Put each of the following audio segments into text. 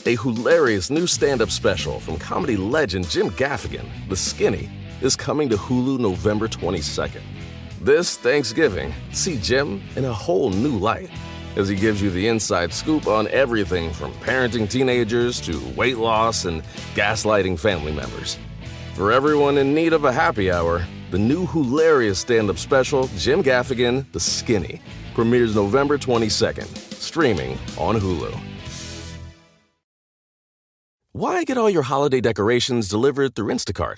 A hilarious new stand-up special from comedy legend Jim Gaffigan, The Skinny, is coming to Hulu November 22nd. This Thanksgiving, see Jim in a whole new light as he gives you the inside scoop on everything from parenting teenagers to weight loss and gaslighting family members. For everyone in need of a happy hour, the new hilarious stand-up special, Jim Gaffigan, The Skinny, premieres November 22nd, streaming on Hulu. Why get all your holiday decorations delivered through Instacart?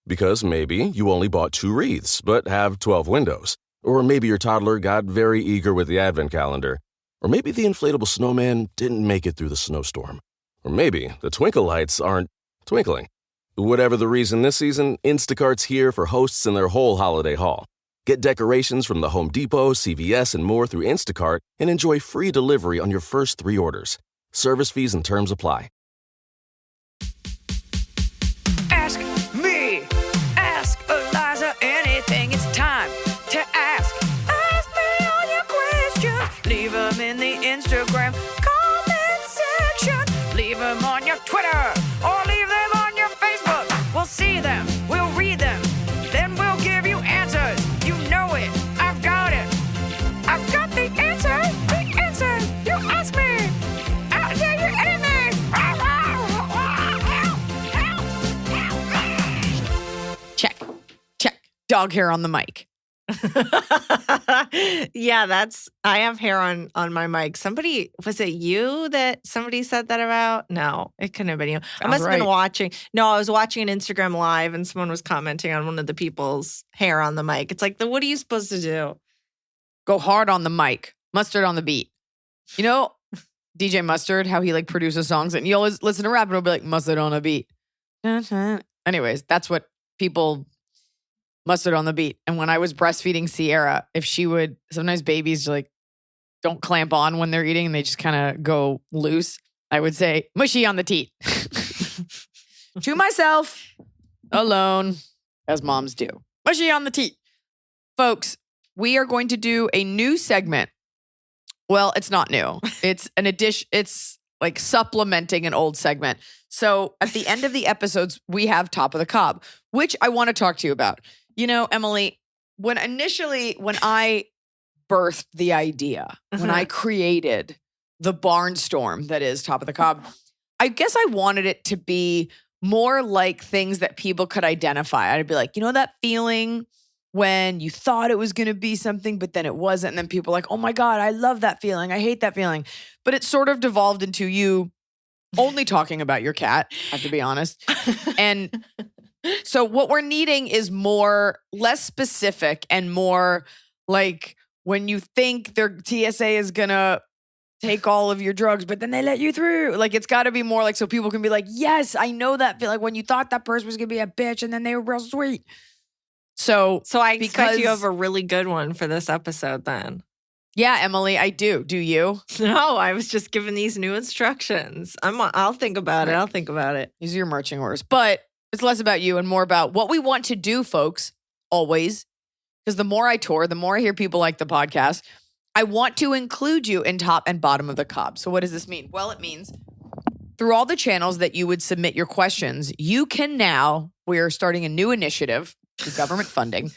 Because maybe you only bought 2 wreaths but have 12 windows. Or maybe your toddler got very eager with the advent calendar. Or maybe the inflatable snowman didn't make it through the snowstorm. Or maybe the twinkle lights aren't twinkling. Whatever the reason this season, Instacart's here for hosts and their whole holiday haul. Get decorations from the Home Depot, CVS, and more through Instacart and enjoy free delivery on your first 3 orders. Service fees and terms apply. Ask me, ask Iliza anything. It's time to ask. Ask me all your questions. Leave them in the Instagram comment section. Leave them on your Twitter or leave them on your Facebook. We'll see them, we'll read them, then we'll give you answers. You know it, I've got it. I've got the answer, you ask me. I'll tell you anything. Check. Dog hair on the mic. Yeah, I have hair on my mic. Was it you that somebody said that about? No, it couldn't have been you. I must have been watching. No, I was watching an Instagram live and someone was commenting on one of the people's hair on the mic. It's like, what are you supposed to do? Go hard on the mic. Mustard on the beat. You know, DJ Mustard, how he produces songs and you always listen to rap and it'll be like mustard on a beat. Anyways, that's what people mustard on the beat. And when I was breastfeeding Sierra, if she would, sometimes babies don't clamp on when they're eating and they just kind of go loose, I would say, mushy on the teat. To myself, alone, as moms do. Mushy on the teat. Folks, we are going to do a new segment. Well, it's not new. It's an addition. It's like supplementing an old segment. So at the end of the episodes, we have Top of the Cobb, which I want to talk to you about. You know, Emily, when I birthed the idea, when I created the barnstorm that is Top of the Cobb, I guess I wanted it to be more like things that people could identify. I'd be like, you know that feeling when you thought it was going to be something, but then it wasn't. And then people are like, oh my God, I love that feeling. I hate that feeling. But it sort of devolved into you only talking about your cat, I have to be honest. And so what we're needing is less specific and more like when you think their TSA is going to take all of your drugs, but then they let you through. Like, it's got to be more like, so people can be like, yes, I know that. Like when you thought that person was going to be a bitch and then they were real sweet. So I expect you have a really good one for this episode then. Yeah, Emily, I do. Do you? No, I was just given these new instructions. I'll think about it. These are your marching orders. But it's less about you and more about what we want to do, folks, always. Because the more I tour, the more I hear people like the podcast, I want to include you in top and bottom of the Cobb. So what does this mean? Well, it means through all the channels that you would submit your questions, you can now, we're starting a new initiative through government funding.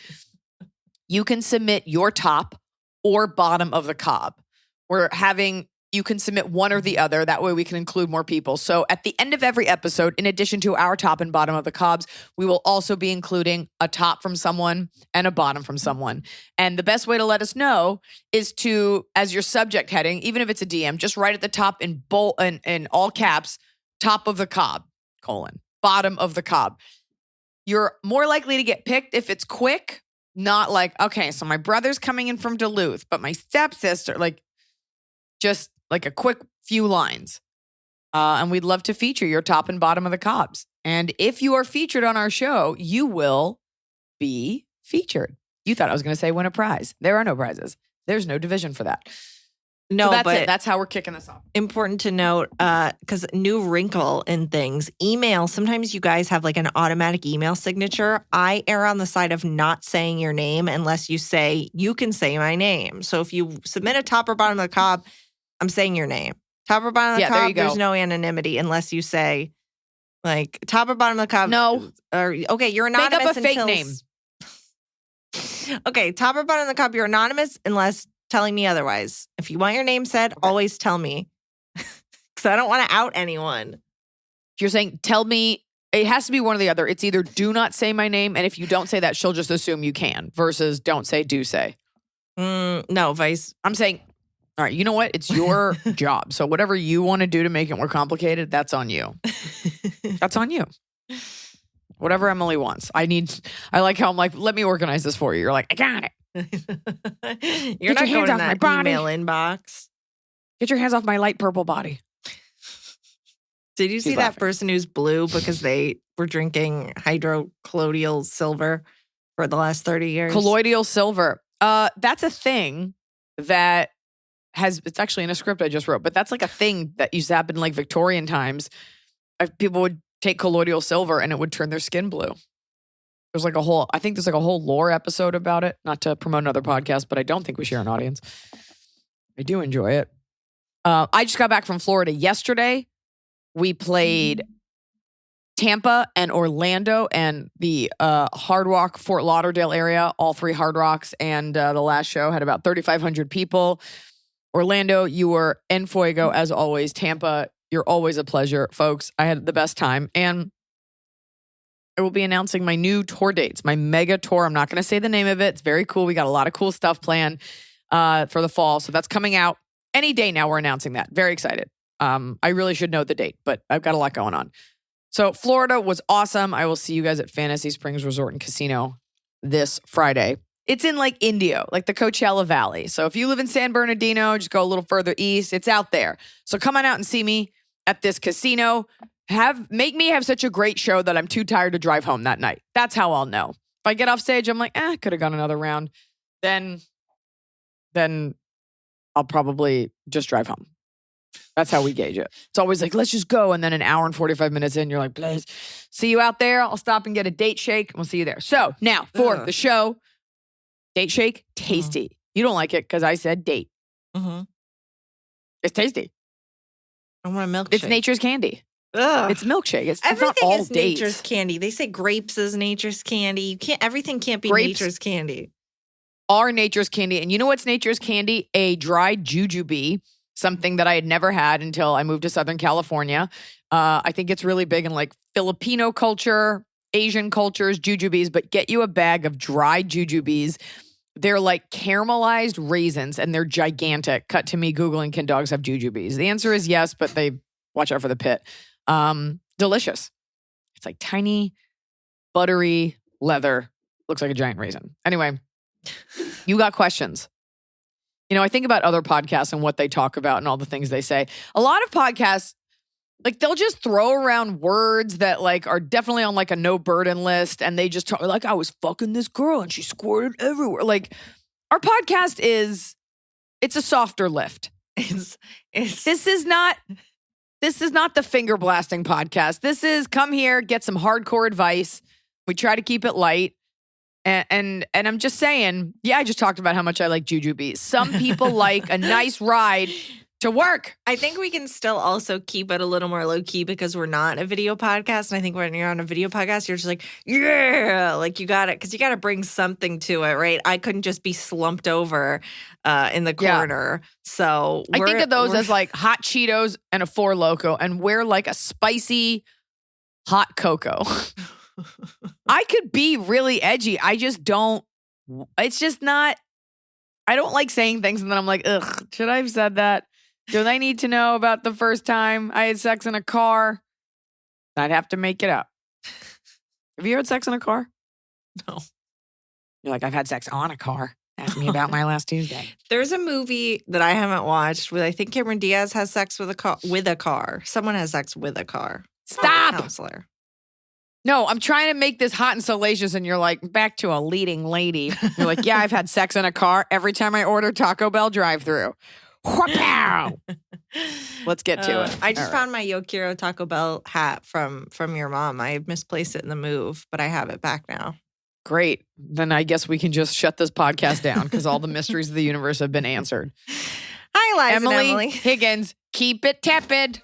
You can submit your top or bottom of the Cobb. You can submit one or the other. That way we can include more people. So at the end of every episode, in addition to our top and bottom of the Cobbs, we will also be including a top from someone and a bottom from someone. And the best way to let us know is to, as your subject heading, even if it's a DM, just write at the top in bold in all caps, top of the Cobb, bottom of the Cobb. You're more likely to get picked if it's quick, not like, okay, so my brother's coming in from Duluth, but my stepsister, just like a quick few lines. And we'd love to feature your top and bottom of the Cobbs. And if you are featured on our show, you will be featured. You thought I was going to say win a prize. There are no prizes. There's no division for that. No, so that's but it. That's how we're kicking this off. Important to note, because new wrinkle in things, email, sometimes you guys have like an automatic email signature. I err on the side of not saying your name unless you say, you can say my name. So if you submit a top or bottom of the Cobb, I'm saying your name. Top or bottom of the Yeah, there Cobb, you go. there's no anonymity unless you say, like, top or bottom of the Cobb. No. Or, okay, you're anonymous Make up a fake until name. Okay, top or bottom of the Cobb, you're anonymous unless telling me otherwise. If you want your name said, always tell me. Because I don't want to out anyone. You're saying, tell me, it has to be one or the other. It's either do not say my name, and if you don't say that, she'll just assume you can, versus don't say, do say. No, vice. I'm saying, all right, you know what? It's your job. So whatever you want to do to make it more complicated, that's on you. That's on you. Whatever Emily wants. I like how I'm like, let me organize this for you. You're like, I got it. Get You're not your hands going off to my that body. email inbox. Get your hands off my light purple body. Did you see that person who's blue because they were drinking hydrocolloidal silver for the last 30 years? Colloidal silver. That's a thing that it's actually in a script I just wrote, but that's like a thing that used to happen in like Victorian times. People would take colloidal silver and it would turn their skin blue. There's like I think there's like a whole lore episode about it. Not to promote another podcast, but I don't think we share an audience. I do enjoy it. I just got back from Florida yesterday. We played Tampa and Orlando and the Hard Rock, Fort Lauderdale area, all three Hard Rocks. And the last show had about 3,500 people. Orlando, you were en fuego as always. Tampa, you're always a pleasure, folks. I had the best time. And I will be announcing my new tour dates, my mega tour. I'm not going to say the name of it. It's very cool. We got a lot of cool stuff planned for the fall. So that's coming out any day now. We're announcing that. Very excited. I really should know the date, but I've got a lot going on. So Florida was awesome. I will see you guys at Fantasy Springs Resort and Casino this Friday. It's in like Indio, like the Coachella Valley. So if you live in San Bernardino, just go a little further east. It's out there. So come on out and see me at this casino. Make me have such a great show that I'm too tired to drive home that night. That's how I'll know. If I get off stage, I'm like, could have gone another round. Then I'll probably just drive home. That's how we gauge it. It's always like, let's just go. And then an hour and 45 minutes in, you're like, please, see you out there. I'll stop and get a date shake. We'll see you there. So now for the show, date shake, tasty. You don't like it because I said date. It's tasty. I want a milkshake. It's nature's candy. Ugh. It's milkshake. It's everything not all is dates. Nature's candy. They say grapes is nature's candy. Everything can't be Grapes nature's candy. Are nature's candy. And you know what's nature's candy? A dried jujube. Something that I had never had until I moved to Southern California. I think it's really big in like Filipino culture, Asian cultures, jujubes, but get you a bag of dried jujubes. They're like caramelized raisins and they're gigantic. Cut to me Googling, can dogs have jujubes? The answer is yes, but they watch out for the pit. Delicious. It's like tiny, buttery leather. Looks like a giant raisin. Anyway, you got questions. You know, I think about other podcasts and what they talk about and all the things they say. A lot of podcasts, like they'll just throw around words that like are definitely on like a no burden list. And they just talk like, I was fucking this girl and she squirted everywhere. Like our podcast it's a softer lift. This is not the finger blasting podcast. This is come here, get some hardcore advice. We try to keep it light. And I'm just saying, I just talked about how much I like jujubes. Some people like a nice ride to work. I think we can still also keep it a little more low key because we're not a video podcast. And I think when you're on a video podcast, you're just like, like you got it. Because you got to bring something to it, right? I couldn't just be slumped over in the corner. So I think of those as like hot Cheetos and a Four Loko, and we're like a spicy hot cocoa. I could be really edgy. I just don't. It's just not. I don't like saying things and then I'm like, ugh, should I have said that? Do they need to know about the first time I had sex in a car? I'd have to make it up. Have you had sex in a car? No. You're like, I've had sex on a car. Ask me about my last Tuesday. There's a movie that I haven't watched where I think Cameron Diaz has sex with a car. Someone has sex with a car. Stop. Counselor. No, I'm trying to make this hot and salacious, and you're like, back to a leading lady. You're like, yeah, I've had sex in a car every time I order Taco Bell drive-thru. Let's get to it. I just found my Yo Quiero Taco Bell hat from your mom. I misplaced it in the move, but I have it back now. Great. Then I guess we can just shut this podcast down because all the mysteries of the universe have been answered. Hi, Liza and Emily Emily. Higgins, keep it tepid.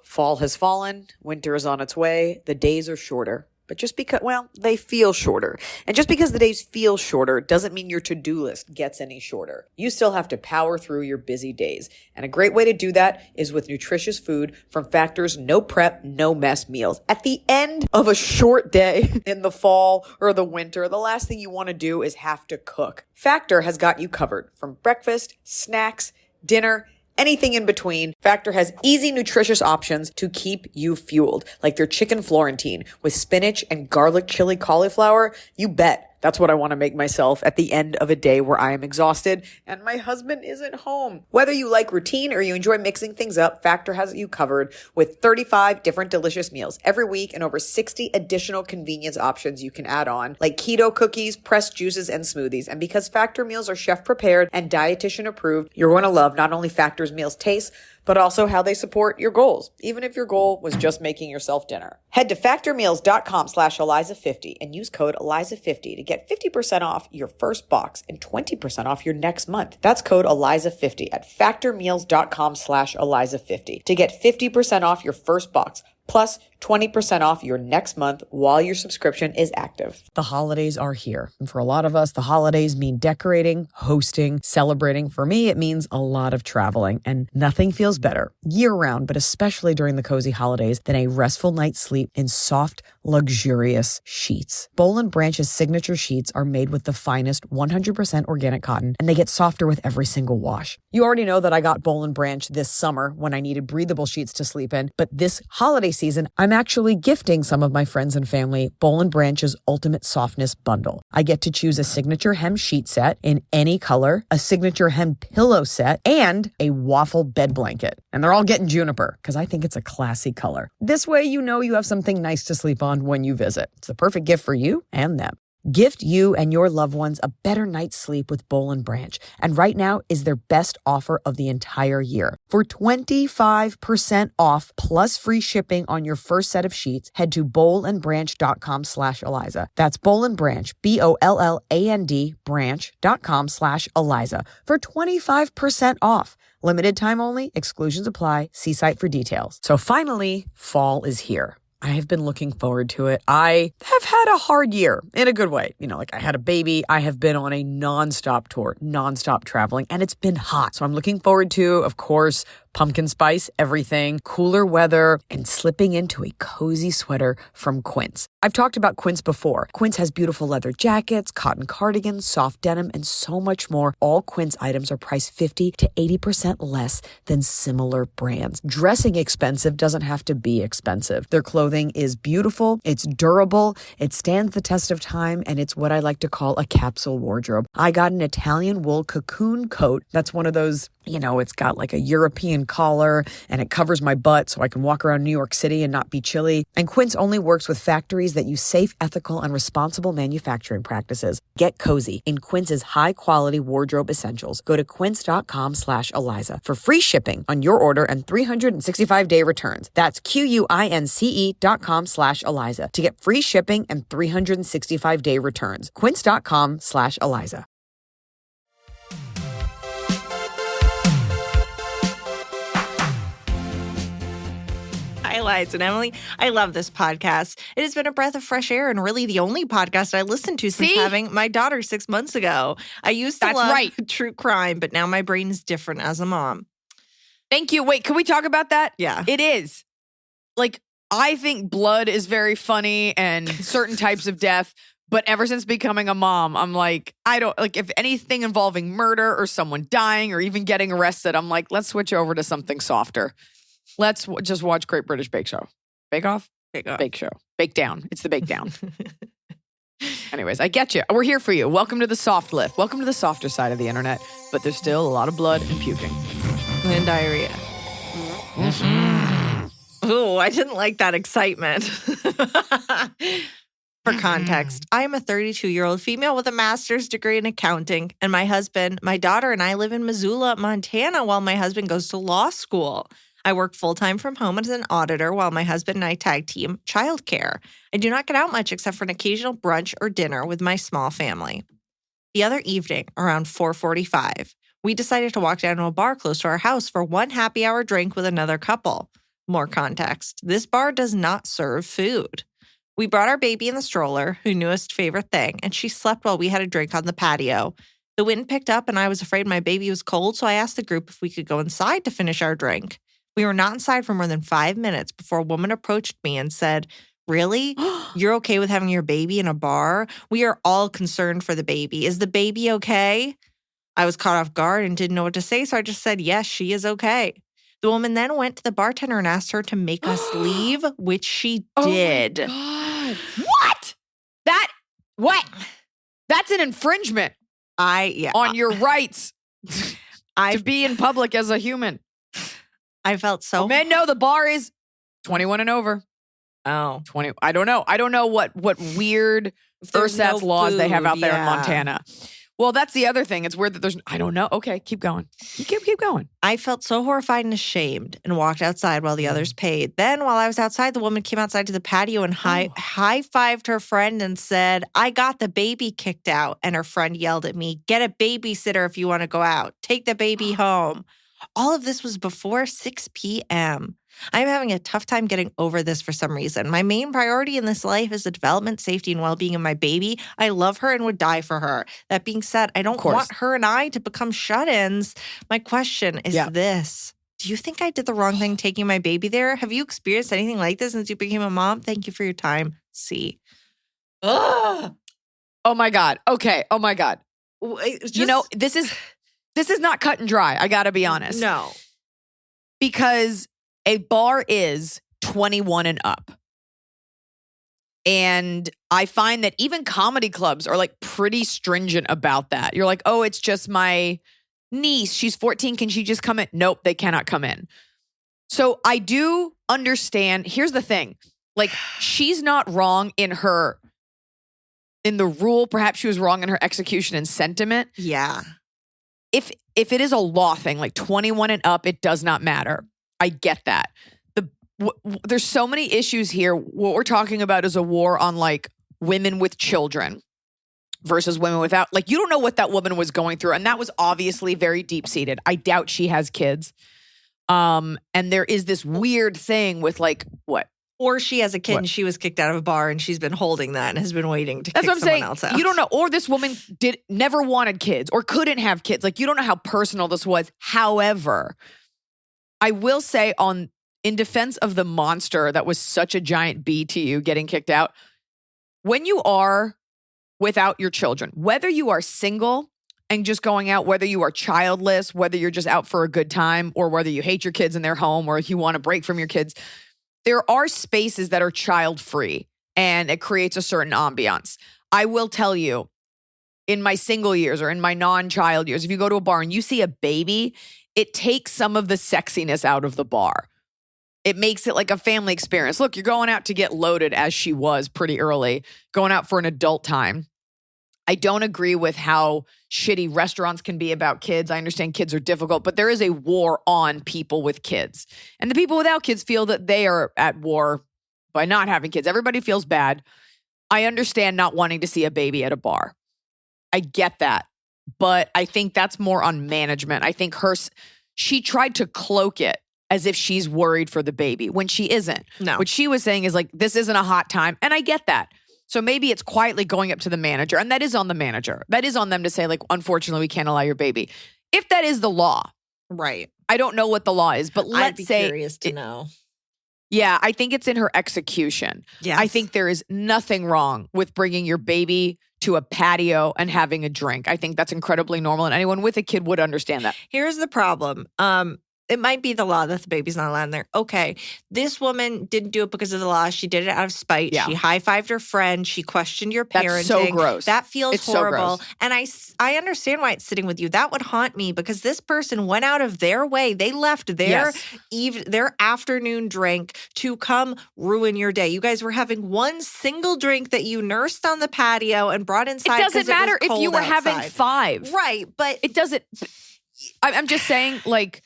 Fall has fallen, winter is on its way, the days are shorter. But just because, well, they feel shorter. And just because the days feel shorter doesn't mean your to-do list gets any shorter. You still have to power through your busy days. And a great way to do that is with nutritious food from Factor's no prep, no mess meals. At the end of a short day in the fall or the winter, the last thing you want to do is have to cook. Factor has got you covered from breakfast, snacks, dinner, anything in between. Factor has easy, nutritious options to keep you fueled, like their chicken Florentine with spinach and garlic chili cauliflower. You bet. That's what I want to make myself at the end of a day where I am exhausted and my husband isn't home. Whether you like routine or you enjoy mixing things up, Factor has you covered with 35 different delicious meals every week and over 60 additional convenience options you can add on, like keto cookies, pressed juices, and smoothies. And because Factor meals are chef prepared and dietitian approved, you're going to love not only Factor's meals taste, but also how they support your goals, even if your goal was just making yourself dinner. Head to factormeals.com/Iliza50 and use code Iliza50 to get 50% off your first box and 20% off your next month. That's code Iliza50 at factormeals.com/Iliza50 to get 50% off your first box plus 20% off your next month while your subscription is active. The holidays are here. And for a lot of us, the holidays mean decorating, hosting, celebrating. For me, it means a lot of traveling, and nothing feels better year-round, but especially during the cozy holidays, than a restful night's sleep in soft, luxurious sheets. Boll & Branch's signature sheets are made with the finest 100% organic cotton, and they get softer with every single wash. You already know that I got Boll & Branch this summer when I needed breathable sheets to sleep in, but this holiday season, I'm actually gifting some of my friends and family Boll & Branch's Ultimate Softness Bundle. I get to choose a signature hem sheet set in any color, a signature hem pillow set, and a waffle bed blanket. And they're all getting juniper because I think it's a classy color. This way you know you have something nice to sleep on when you visit. It's the perfect gift for you and them. Gift you and your loved ones a better night's sleep with Boll & Branch. And right now is their best offer of the entire year. For 25% off plus free shipping on your first set of sheets, head to bollandbranch.com/Iliza. That's Boll & Branch, BOLLAND branch.com/Iliza for 25% off. Limited time only, exclusions apply. See site for details. So finally, fall is here. I have been looking forward to it. I have had a hard year in a good way. You know, like I had a baby. I have been on a nonstop tour, nonstop traveling, and it's been hot. So I'm looking forward to, of course, pumpkin spice, everything, cooler weather, and slipping into a cozy sweater from Quince. I've talked about Quince before. Quince has beautiful leather jackets, cotton cardigans, soft denim, and so much more. All Quince items are priced 50 to 80% less than similar brands. Dressing expensive doesn't have to be expensive. Their clothing is beautiful, it's durable, it stands the test of time, and it's what I like to call a capsule wardrobe. I got an Italian wool cocoon coat. That's one of those, you know, it's got like a European collar and it covers my butt so I can walk around New York City and not be chilly. And Quince only works with factories that use safe, ethical, and responsible manufacturing practices. Get cozy in Quince's high-quality wardrobe essentials. Go to quince.com/Iliza for free shipping on your order and 365-day returns. That's QUINCE.com/Iliza to get free shipping and 365-day returns. Quince.com/Iliza. Hi, Liza and Emily. I love this podcast. It has been a breath of fresh air and really the only podcast I listened to since having my daughter 6 months ago. I used to love true crime, but now my brain is different as a mom. Thank you. Wait, can we talk about that? Yeah. It is. Like, I think blood is very funny and certain types of death. But ever since becoming a mom, I'm like, I don't like if anything involving murder or someone dying or even getting arrested, I'm like, let's switch over to something softer. Let's just watch Great British Bake Show. Bake Off? Bake Off. Bake Show. Bake Down. It's the Bake Down. Anyways, I get you. We're here for you. Welcome to the soft lift. Welcome to the softer side of the internet. But there's still a lot of blood and puking. And diarrhea. Mm-hmm. Oh, I didn't like that excitement. For context, I am a 32-year-old female with a master's degree in accounting, and my husband, my daughter, and I live in Missoula, Montana, while my husband goes to law school. I work full-time from home as an auditor while my husband and I tag team childcare. I do not get out much except for an occasional brunch or dinner with my small family. The other evening, around 4:45, we decided to walk down to a bar close to our house for one happy hour drink with another couple. More context. This bar does not serve food. We brought our baby in the stroller, her newest favorite thing, and she slept while we had a drink on the patio. The wind picked up and I was afraid my baby was cold, so I asked the group if we could go inside to finish our drink. We were not inside for more than 5 minutes before a woman approached me and said, "Really? You're okay with having your baby in a bar? We are all concerned for the baby. Is the baby okay?" I was caught off guard and didn't know what to say, so I just said, "Yes, she is okay." The woman then went to the bartender and asked her to make us leave, which she did. Oh my God. What? That's an infringement on your rights to be in public as a human. I felt so. Men know the bar is 21 and over. Oh. 20. I don't know. I don't know what weird ersatz laws they have out there in Montana. Well, that's the other thing. It's weird that there's, I don't know. Okay, keep going. Keep going. I felt so horrified and ashamed and walked outside while the others paid. Then while I was outside, the woman came outside to the patio and high-fived her friend and said, "I got the baby kicked out." And her friend yelled at me, "Get a babysitter if you want to go out. Take the baby home." All of this was before 6 p.m. I'm having a tough time getting over this for some reason. My main priority in this life is the development, safety, and well-being of my baby. I love her and would die for her. That being said, I don't want her and I to become shut-ins. My question is this. Do you think I did the wrong thing taking my baby there? Have you experienced anything like this since you became a mom? Thank you for your time. C. Ugh. Oh, my God. Okay. Oh, my God. This is not cut and dry. I got to be honest. No. Because a bar is 21 and up. And I find that even comedy clubs are like pretty stringent about that. You're like, "Oh, it's just my niece. She's 14. Can she just come in?" Nope, they cannot come in. So I do understand. Here's the thing. Like, she's not wrong in the rule. Perhaps she was wrong in her execution and sentiment. Yeah. If it is a law thing, like 21 and up, it does not matter. I get that. There's so many issues here. What we're talking about is a war on like women with children versus women without. Like, you don't know what that woman was going through. And that was obviously very deep-seated. I doubt she has kids. And there is this weird thing with like, what? Or she has a kid and she was kicked out of a bar and she's been holding that and has been waiting to kick someone else out. You don't know. Or this woman never wanted kids or couldn't have kids. Like, you don't know how personal this was. However, I will say in defense of the monster that was such a giant B to you getting kicked out, when you are without your children, whether you are single and just going out, whether you are childless, whether you're just out for a good time, or whether you hate your kids in their home, or if you want a break from your kids, there are spaces that are child-free and it creates a certain ambiance. I will tell you, in my single years or in my non-child years, if you go to a bar and you see a baby, it takes some of the sexiness out of the bar. It makes it like a family experience. Look, you're going out to get loaded, as she was pretty early, going out for an adult time. I don't agree with how shitty restaurants can be about kids. I understand kids are difficult, but there is a war on people with kids. And the people without kids feel that they are at war by not having kids. Everybody feels bad. I understand not wanting to see a baby at a bar. I get that. But I think that's more on management. I think she tried to cloak it as if she's worried for the baby when she isn't. No. What she was saying is like, this isn't a hot time. And I get that. So maybe it's quietly going up to the manager. And that is on the manager. That is on them to say, like, unfortunately, we can't allow your baby. If that is the law. Right. I don't know what the law is, but let's say. I'd be curious to know. Yeah, I think it's in her execution. Yes. I think there is nothing wrong with bringing your baby to a patio and having a drink. I think that's incredibly normal, and anyone with a kid would understand that. Here's the problem. It might be the law that the baby's not allowed in there. Okay, this woman didn't do it because of the law. She did it out of spite. Yeah. She high-fived her friend. She questioned your parenting. That's so gross. That feels horrible. So gross. And I understand why it's sitting with you. That would haunt me because this person went out of their way. They left their their afternoon drink to come ruin your day. You guys were having one single drink that you nursed on the patio and brought inside. It doesn't matter if you were having 5. Right, but it doesn't. I'm just saying, like,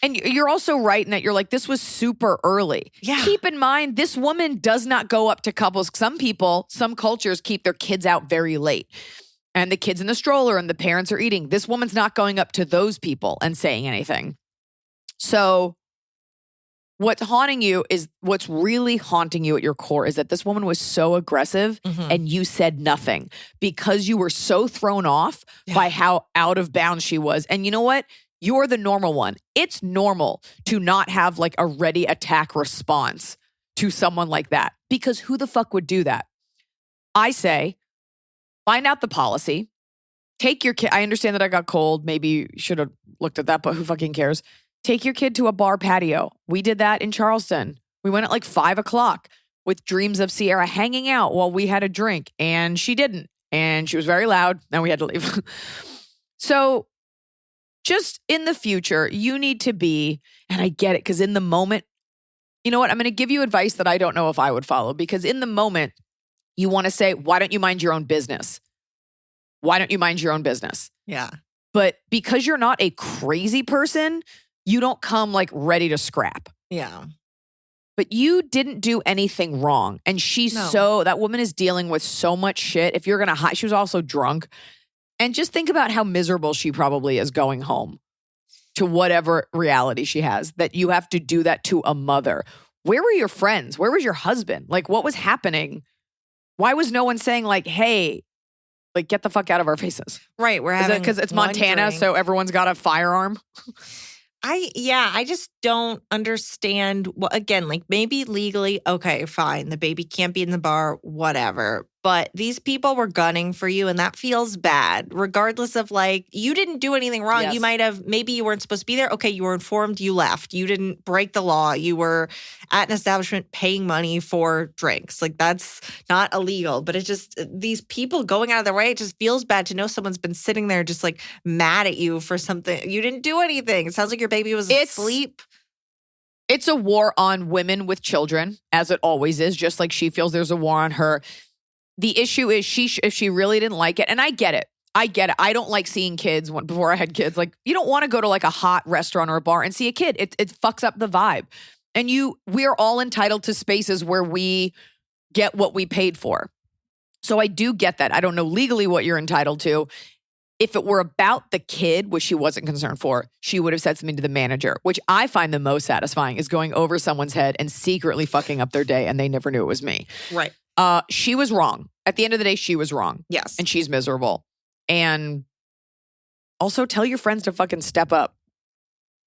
And you're also right in that you're like, this was super early. Yeah. Keep in mind, this woman does not go up to couples. Some people, some cultures keep their kids out very late. And the kid's in the stroller and the parents are eating. This woman's not going up to those people and saying anything. So what's really haunting you at your core is that this woman was so aggressive and you said nothing because you were so thrown off by how out of bounds she was. And you know what? You're the normal one. It's normal to not have like a ready attack response to someone like that because who the fuck would do that? I say, find out the policy. Take your kid. I understand that I got cold. Maybe you should have looked at that, but who fucking cares? Take your kid to a bar patio. We did that in Charleston. We went at like 5:00 with dreams of Sierra hanging out while we had a drink and she didn't. And she was very loud and we had to leave. So just in the future, you need to be, and I get it, because in the moment, you know what? I'm going to give you advice that I don't know if I would follow, because in the moment, you want to say, why don't you mind your own business? Why don't you mind your own business? Yeah. But because you're not a crazy person, you don't come like ready to scrap. Yeah. But you didn't do anything wrong. And that woman is dealing with so much shit. If you're going to hide, she was also drunk. And just think about how miserable she probably is going home to whatever reality she has, that you have to do that to a mother. Where were your friends? Where was your husband? Like, what was happening? Why was no one saying like, hey, like, get the fuck out of our faces? Right. We're having because it's Montana, so everyone's got a firearm. I just don't understand. Well, again, like maybe legally, okay, fine. The baby can't be in the bar, whatever. But these people were gunning for you and that feels bad. Regardless of like, you didn't do anything wrong. Yes. You might have, maybe you weren't supposed to be there. Okay, you were informed, you left. You didn't break the law. You were at an establishment paying money for drinks. Like that's not illegal. But it's just these people going out of their way, it just feels bad to know someone's been sitting there just like mad at you for something. You didn't do anything. It sounds like your baby was asleep. It's a war on women with children, as it always is, just like she feels there's a war on her. The issue is if she really didn't like it, and I get it. I don't like seeing kids before I had kids. Like, you don't want to go to like a hot restaurant or a bar and see a kid. It fucks up the vibe. And we're all entitled to spaces where we get what we paid for. So I do get that. I don't know legally what you're entitled to. If it were about the kid, which she wasn't concerned for, she would have said something to the manager, which I find the most satisfying is going over someone's head and secretly fucking up their day and they never knew it was me. Right. She was wrong. At the end of the day, she was wrong. Yes. And she's miserable. And also tell your friends to fucking step up.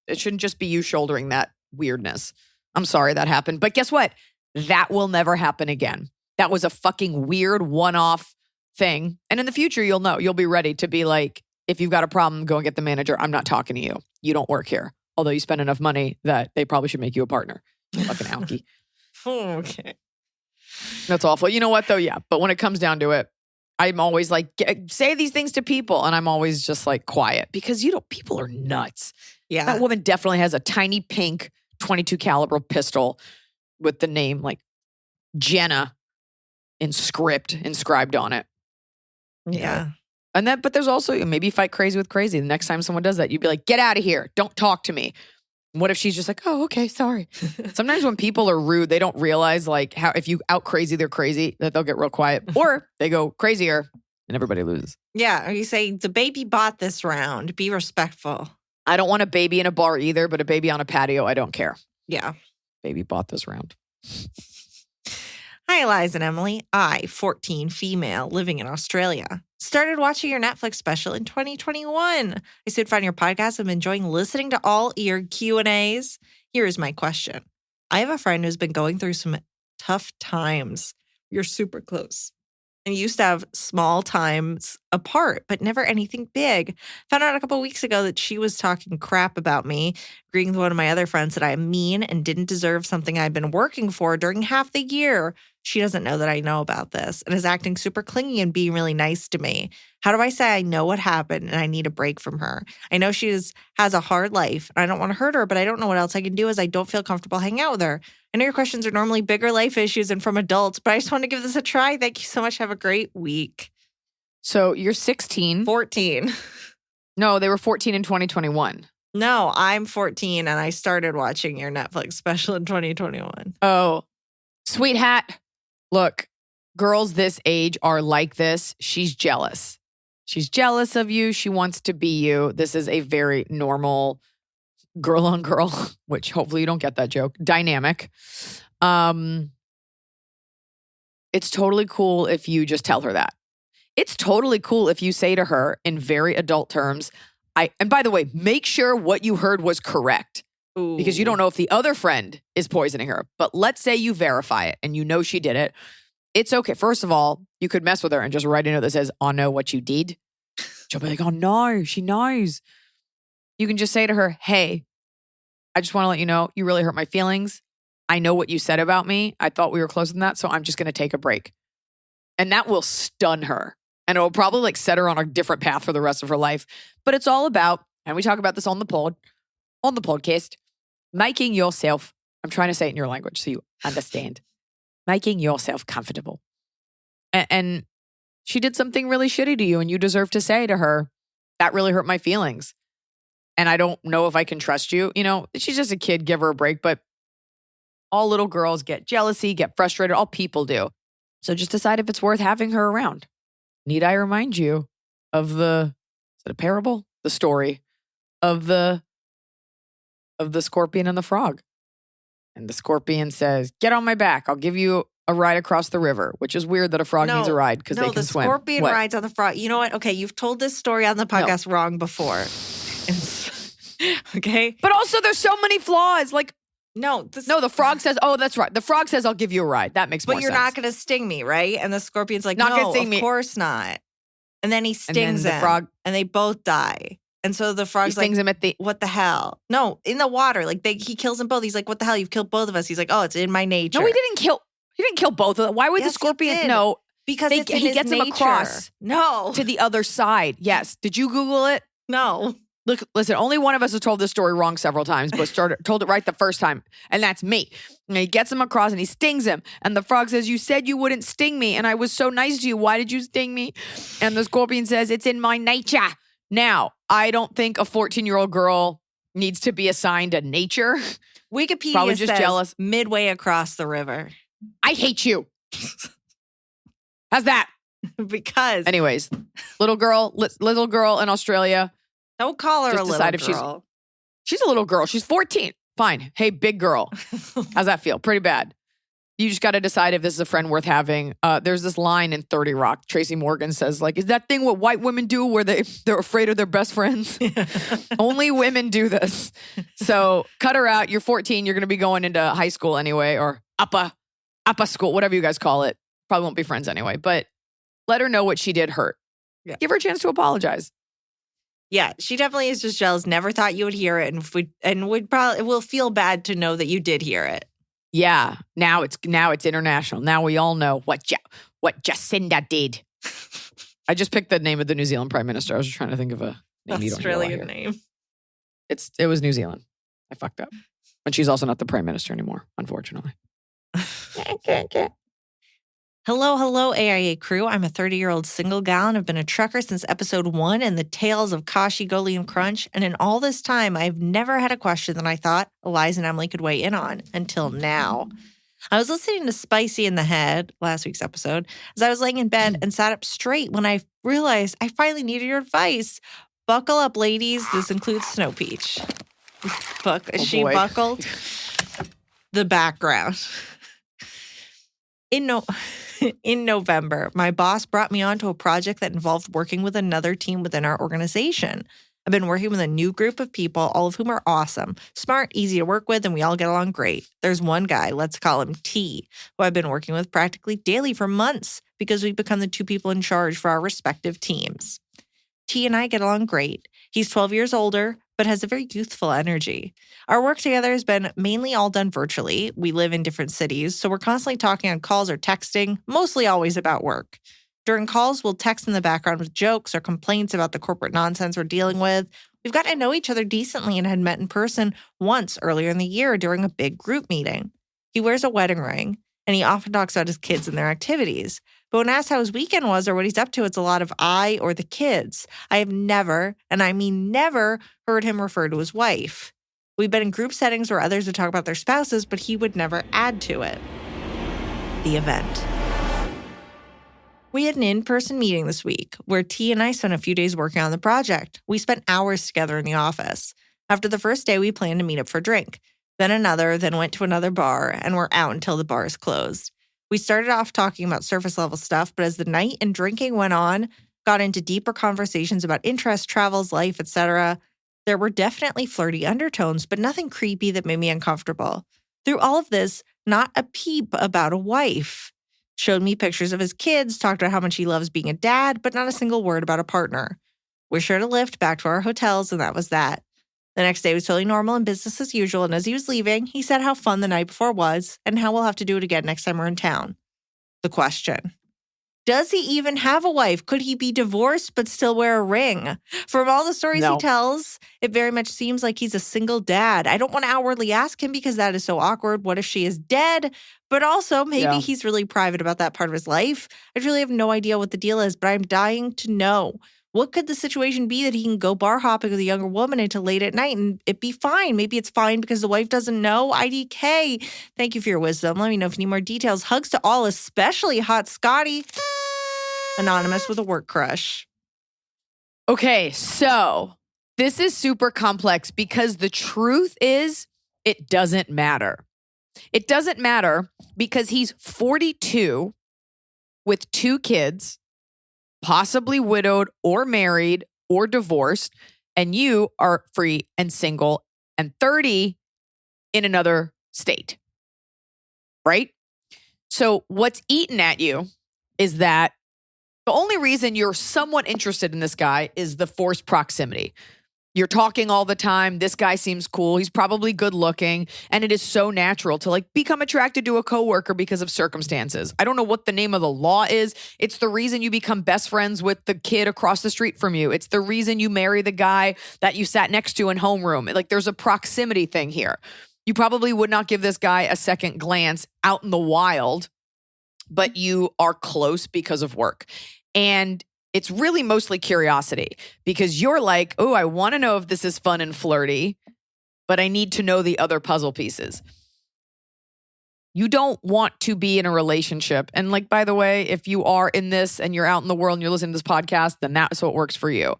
It shouldn't just be you shouldering that weirdness. I'm sorry that happened. But guess what? That will never happen again. That was a fucking weird one-off thing. And in the future, you'll know. You'll be ready to be like, if you've got a problem, go and get the manager. I'm not talking to you. You don't work here. Although you spend enough money that they probably should make you a partner. Fucking alky. Okay. That's awful. You know what, though? Yeah. But when it comes down to it, I'm always like, say these things to people. And I'm always just like quiet because, people are nuts. Yeah. That woman definitely has a tiny pink 22 caliber pistol with the name like Jenna inscribed on it. Yeah. But there's also, maybe fight crazy with crazy. The next time someone does that, you'd be like, get out of here. Don't talk to me. What if she's just like, oh, okay, sorry. Sometimes when people are rude, they don't realize like how if you out crazy, they're crazy, that they'll get real quiet. Or they go crazier and everybody loses. Yeah. Or you say, the baby bought this round. Be respectful. I don't want a baby in a bar either, but a baby on a patio, I don't care. Yeah. Baby bought this round. Hi, Iliza and Emily. I, 14, female, living in Australia. Started watching your Netflix special in 2021. I soon found your podcast and am enjoying listening to all your Q&As. Here is my question. I have a friend who's been going through some tough times. You're super close. And used to have small times apart, but never anything big. Found out a couple of weeks ago that she was talking crap about me, agreeing with one of my other friends that I am mean and didn't deserve something I'd been working for during half the year. She doesn't know that I know about this and is acting super clingy and being really nice to me. How do I say I know what happened and I need a break from her? I know she has a hard life and I don't want to hurt her, but I don't know what else I can do as I don't feel comfortable hanging out with her. I know your questions are normally bigger life issues and from adults, but I just want to give this a try. Thank you so much. Have a great week. So you're 16. 14. No, they were 14 in 2021. No, I'm 14 and I started watching your Netflix special in 2021. Oh, sweet hat. Look, girls this age are like this. She's jealous. She's jealous of you. She wants to be you. This is a very normal girl on girl, which hopefully you don't get that joke, dynamic. It's totally cool if you just tell her that. It's totally cool if you say to her in very adult terms, and by the way, make sure what you heard was correct. Ooh. Because you don't know if the other friend is poisoning her. But let's say you verify it and you know she did it. It's okay. First of all, you could mess with her and just write a note that says, "I know what you did." She'll be like, "Oh no, she knows." You can just say to her, "Hey, I just want to let you know you really hurt my feelings. I know what you said about me. I thought we were closer than that, so I'm just going to take a break." And that will stun her. And it will probably like set her on a different path for the rest of her life. But it's all about, and we talk about this on the podcast, making yourself, I'm trying to say it in your language so you understand, making yourself comfortable. And she did something really shitty to you and you deserve to say to her, "That really hurt my feelings. And I don't know if I can trust you." You know, she's just a kid, give her a break. But all little girls get jealousy, get frustrated. All people do. So just decide if it's worth having her around. Need I remind you of is it a parable? The story of the scorpion and the frog. And the scorpion says, "Get on my back. I'll give you a ride across the river," which is weird that a frog needs a ride because they can swim. No, the scorpion rides on the frog. You know what? Okay, you've told this story on the podcast wrong before. Okay? But also there's so many flaws. Like, No, the frog says, "Oh, that's right." The frog says, "I'll give you a ride." That makes more sense. But you're not going to sting me, right? And the scorpion's like, Not "No, gonna sting me." of course not. And then he stings the him. frog- and they both die. And so the frog's He stings him at the... "What the hell?" No, in the water. Like he kills them both. He's like, "What the hell? You've killed both of us." He's like, "Oh, it's in my nature." No, he didn't kill both of them. Why would the Yes, he scorpion? did. No, Because it's in he his gets him nature. across No. to the other side. Yes. Did you Google it? No. Look, listen, only one of us has told this story wrong several times, but told it right the first time. And that's me. And he gets him across and he stings him. And the frog says, "You said you wouldn't sting me. And I was so nice to you. Why did you sting me?" And the scorpion says, "It's in my nature." Now, I don't think a 14-year-old girl needs to be assigned a nature. Wikipedia Probably just says jealous. midway across the river. I hate you. How's that? Because Anyways, little girl in Australia. don't call her Just a little decide if girl. She's a little girl. She's 14. Fine. Hey, big girl. How's that feel? Pretty bad. You just got to decide if this is a friend worth having. There's this line in 30 Rock. Tracy Morgan says, like, "Is that thing what white women do where they're afraid of their best friends?" Only women do this. So cut her out. You're 14. You're going to be going into high school anyway, or upper school, whatever you guys call it. Probably won't be friends anyway. But let her know what she did hurt. Yeah. Give her a chance to apologize. Yeah, she definitely is just jealous. Never thought you would hear it, and it will feel bad to know that you did hear it. Yeah. Now it's international. Now we all know what Jacinda did. I just picked the name of the New Zealand Prime Minister. I was just trying to think of a name. Australian name. It was New Zealand. I fucked up. And she's also not the Prime Minister anymore, unfortunately. Hello, AIA crew. I'm a 30-year-old single gal and have been a trucker since episode 1 in the Tales of Kashi, Goli, and Crunch. And in all this time, I've never had a question that I thought Iliza and Emily could weigh in on until now. I was listening to Spicy in the Head, last week's episode, as I was laying in bed and sat up straight when I realized I finally needed your advice. Buckle up, ladies. This includes Snow Peach. Is she buckled? The background. In November, my boss brought me onto a project that involved working with another team within our organization. I've been working with a new group of people, all of whom are awesome, smart, easy to work with, and we all get along great. There's one guy, let's call him T, who I've been working with practically daily for months because we've become the two people in charge for our respective teams. T and I get along great. He's 12 years older, but has a very youthful energy. Our work together has been mainly all done virtually. We live in different cities, so we're constantly talking on calls or texting, mostly always about work. During calls, we'll text in the background with jokes or complaints about the corporate nonsense we're dealing with. We've gotten to know each other decently and had met in person once earlier in the year during a big group meeting. He wears a wedding ring, and he often talks about his kids and their activities. But when asked how his weekend was or what he's up to, it's a lot of I or the kids. I have never, and I mean never, heard him refer to his wife. We've been in group settings where others would talk about their spouses, but he would never add to it. The event. We had an in-person meeting this week where T and I spent a few days working on the project. We spent hours together in the office. After the first day, we planned to meet up for a drink, then another, then went to another bar, and we're out until the bars closed. We started off talking about surface level stuff, but as the night and drinking went on, got into deeper conversations about interests, travels, life, etc. There were definitely flirty undertones, but nothing creepy that made me uncomfortable. Through all of this, not a peep about a wife. Showed me pictures of his kids, talked about how much he loves being a dad, but not a single word about a partner. We shared a lift back to our hotels, and that was that. The next day was totally normal and business as usual, and as he was leaving, he said how fun the night before was and how we'll have to do it again next time we're in town. The question. Does he even have a wife? Could he be divorced but still wear a ring? From all the stories he tells, it very much seems like he's a single dad. I don't want to outwardly ask him because that is so awkward. What if she is dead? But also, maybe he's really private about that part of his life. I really have no idea what the deal is, but I'm dying to know. What could the situation be that he can go bar hopping with a younger woman until late at night and it be fine? Maybe it's fine because the wife doesn't know. IDK. Thank you for your wisdom. Let me know if you need more details. Hugs to all, especially Hot Scotty. Anonymous with a work crush. Okay, so this is super complex because the truth is it doesn't matter. It doesn't matter because he's 42 with 2 kids, possibly widowed or married or divorced, and you are free and single and 30 in another state, right? So what's eaten at you is that the only reason you're somewhat interested in this guy is the forced proximity. You're talking all the time. This guy seems cool. He's probably good looking. And it is so natural to like become attracted to a coworker because of circumstances. I don't know what the name of the law is. It's the reason you become best friends with the kid across the street from you. It's the reason you marry the guy that you sat next to in homeroom. Like there's a proximity thing here. You probably would not give this guy a second glance out in the wild, but you are close because of work. And it's really mostly curiosity because you're like, oh, I want to know if this is fun and flirty, but I need to know the other puzzle pieces. You don't want to be in a relationship. And like, by the way, if you are in this and you're out in the world and you're listening to this podcast, then that's what works for you.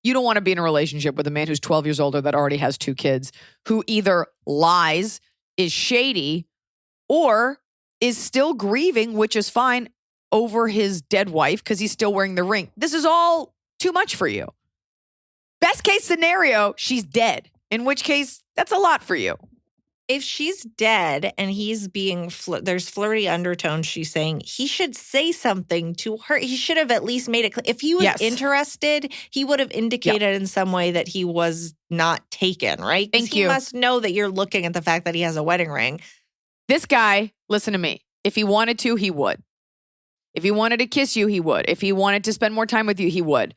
You don't want to be in a relationship with a man who's 12 years older that already has 2 kids, who either lies, is shady, or is still grieving, which is fine, over his dead wife because he's still wearing the ring. This is all too much for you. Best case scenario, she's dead, in which case that's a lot for you. If she's dead and he's being, there's flirty undertones, she's saying, he should say something to her. He should have at least made it clear. If he was interested, he would have indicated in some way that he was not taken, right? Thank you. He must know that you're looking at the fact that he has a wedding ring. This guy, listen to me. If he wanted to, he would. If he wanted to kiss you, he would. If he wanted to spend more time with you, he would.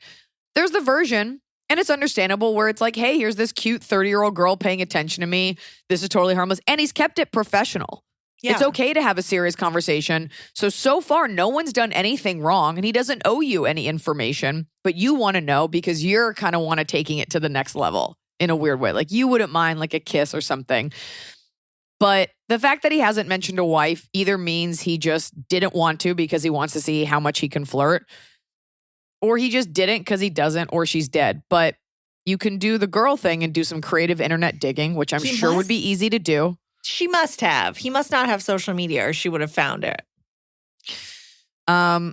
There's the version, and it's understandable, where it's like, hey, here's this cute 30-year-old girl paying attention to me. This is totally harmless. And he's kept it professional. Yeah. It's okay to have a serious conversation. So far, no one's done anything wrong, and he doesn't owe you any information, but you want to know because you're kind of want to taking it to the next level in a weird way. Like you wouldn't mind like a kiss or something. But the fact that he hasn't mentioned a wife either means he just didn't want to because he wants to see how much he can flirt, or he just didn't because he doesn't, or she's dead. But you can do the girl thing and do some creative internet digging, which I'm sure would be easy to do. She must have. He must not have social media or she would have found it. I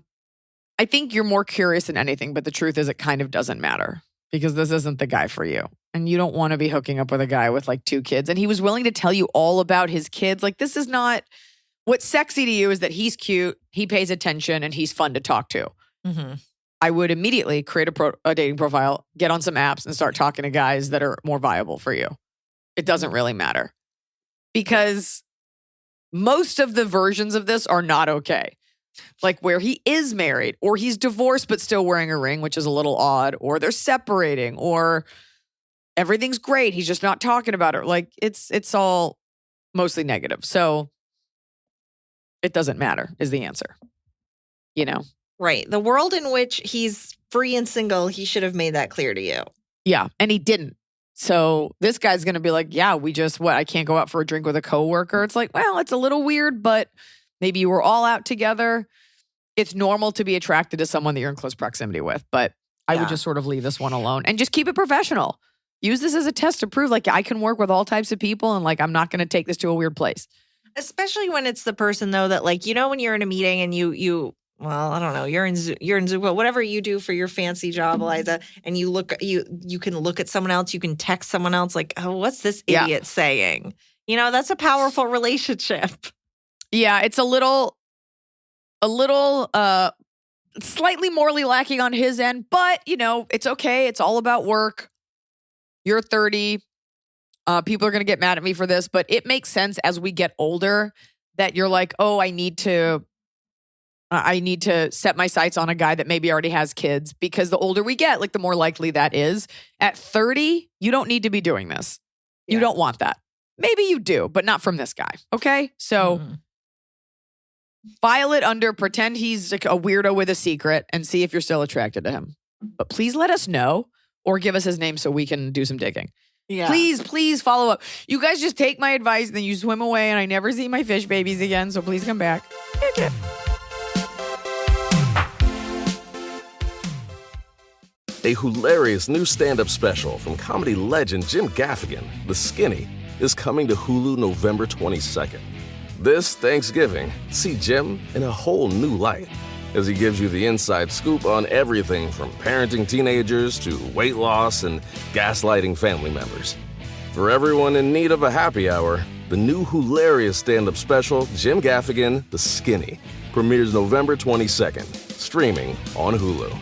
think you're more curious than anything, but the truth is it kind of doesn't matter because this isn't the guy for you. And you don't want to be hooking up with a guy with like 2 kids. And he was willing to tell you all about his kids. Like, this is not, what's sexy to you is that he's cute, he pays attention, and he's fun to talk to. Mm-hmm. I would immediately create a dating profile, get on some apps, and start talking to guys that are more viable for you. It doesn't really matter. Because most of the versions of this are not okay. Like where he is married, or he's divorced but still wearing a ring, which is a little odd, or they're separating, or everything's great, he's just not talking about it. Like it's all mostly negative. So it doesn't matter is the answer. you know. Right. The world in which he's free and single, he should have made that clear to you. Yeah, and he didn't. So this guy's going to be like, yeah, I can't go out for a drink with a coworker. It's like, well, it's a little weird, but maybe you were all out together. It's normal to be attracted to someone that you're in close proximity with, but I would just sort of leave this one alone and just keep it professional. Use this as a test to prove like I can work with all types of people and like I'm not going to take this to a weird place. Especially when it's the person though that like, you know, when you're in a meeting and well, I don't know, you're in Zoom, whatever you do for your fancy job, Iliza, and you can look at someone else, you can text someone else like, oh, what's this idiot saying? You know, that's a powerful relationship. Yeah, it's a little slightly morally lacking on his end, but you know, it's okay. It's all about work. You're 30. People are going to get mad at me for this, but it makes sense as we get older that you're like, oh, I need to set my sights on a guy that maybe already has kids, because the older we get, like the more likely that is. At 30, you don't need to be doing this. You don't want that. Maybe you do, but not from this guy. Okay? So file it under, pretend he's like a weirdo with a secret and see if you're still attracted to him. But please let us know or give us his name so we can do some digging. Yeah. Please follow up. You guys just take my advice and then you swim away and I never see my fish babies again. So please come back. A hilarious new stand-up special from comedy legend Jim Gaffigan, The Skinny, is coming to Hulu November 22nd. This Thanksgiving, see Jim in a whole new light as he gives you the inside scoop on everything from parenting teenagers to weight loss and gaslighting family members. For everyone in need of a happy hour, the new hilarious stand-up special, Jim Gaffigan, The Skinny, premieres November 22nd, streaming on Hulu.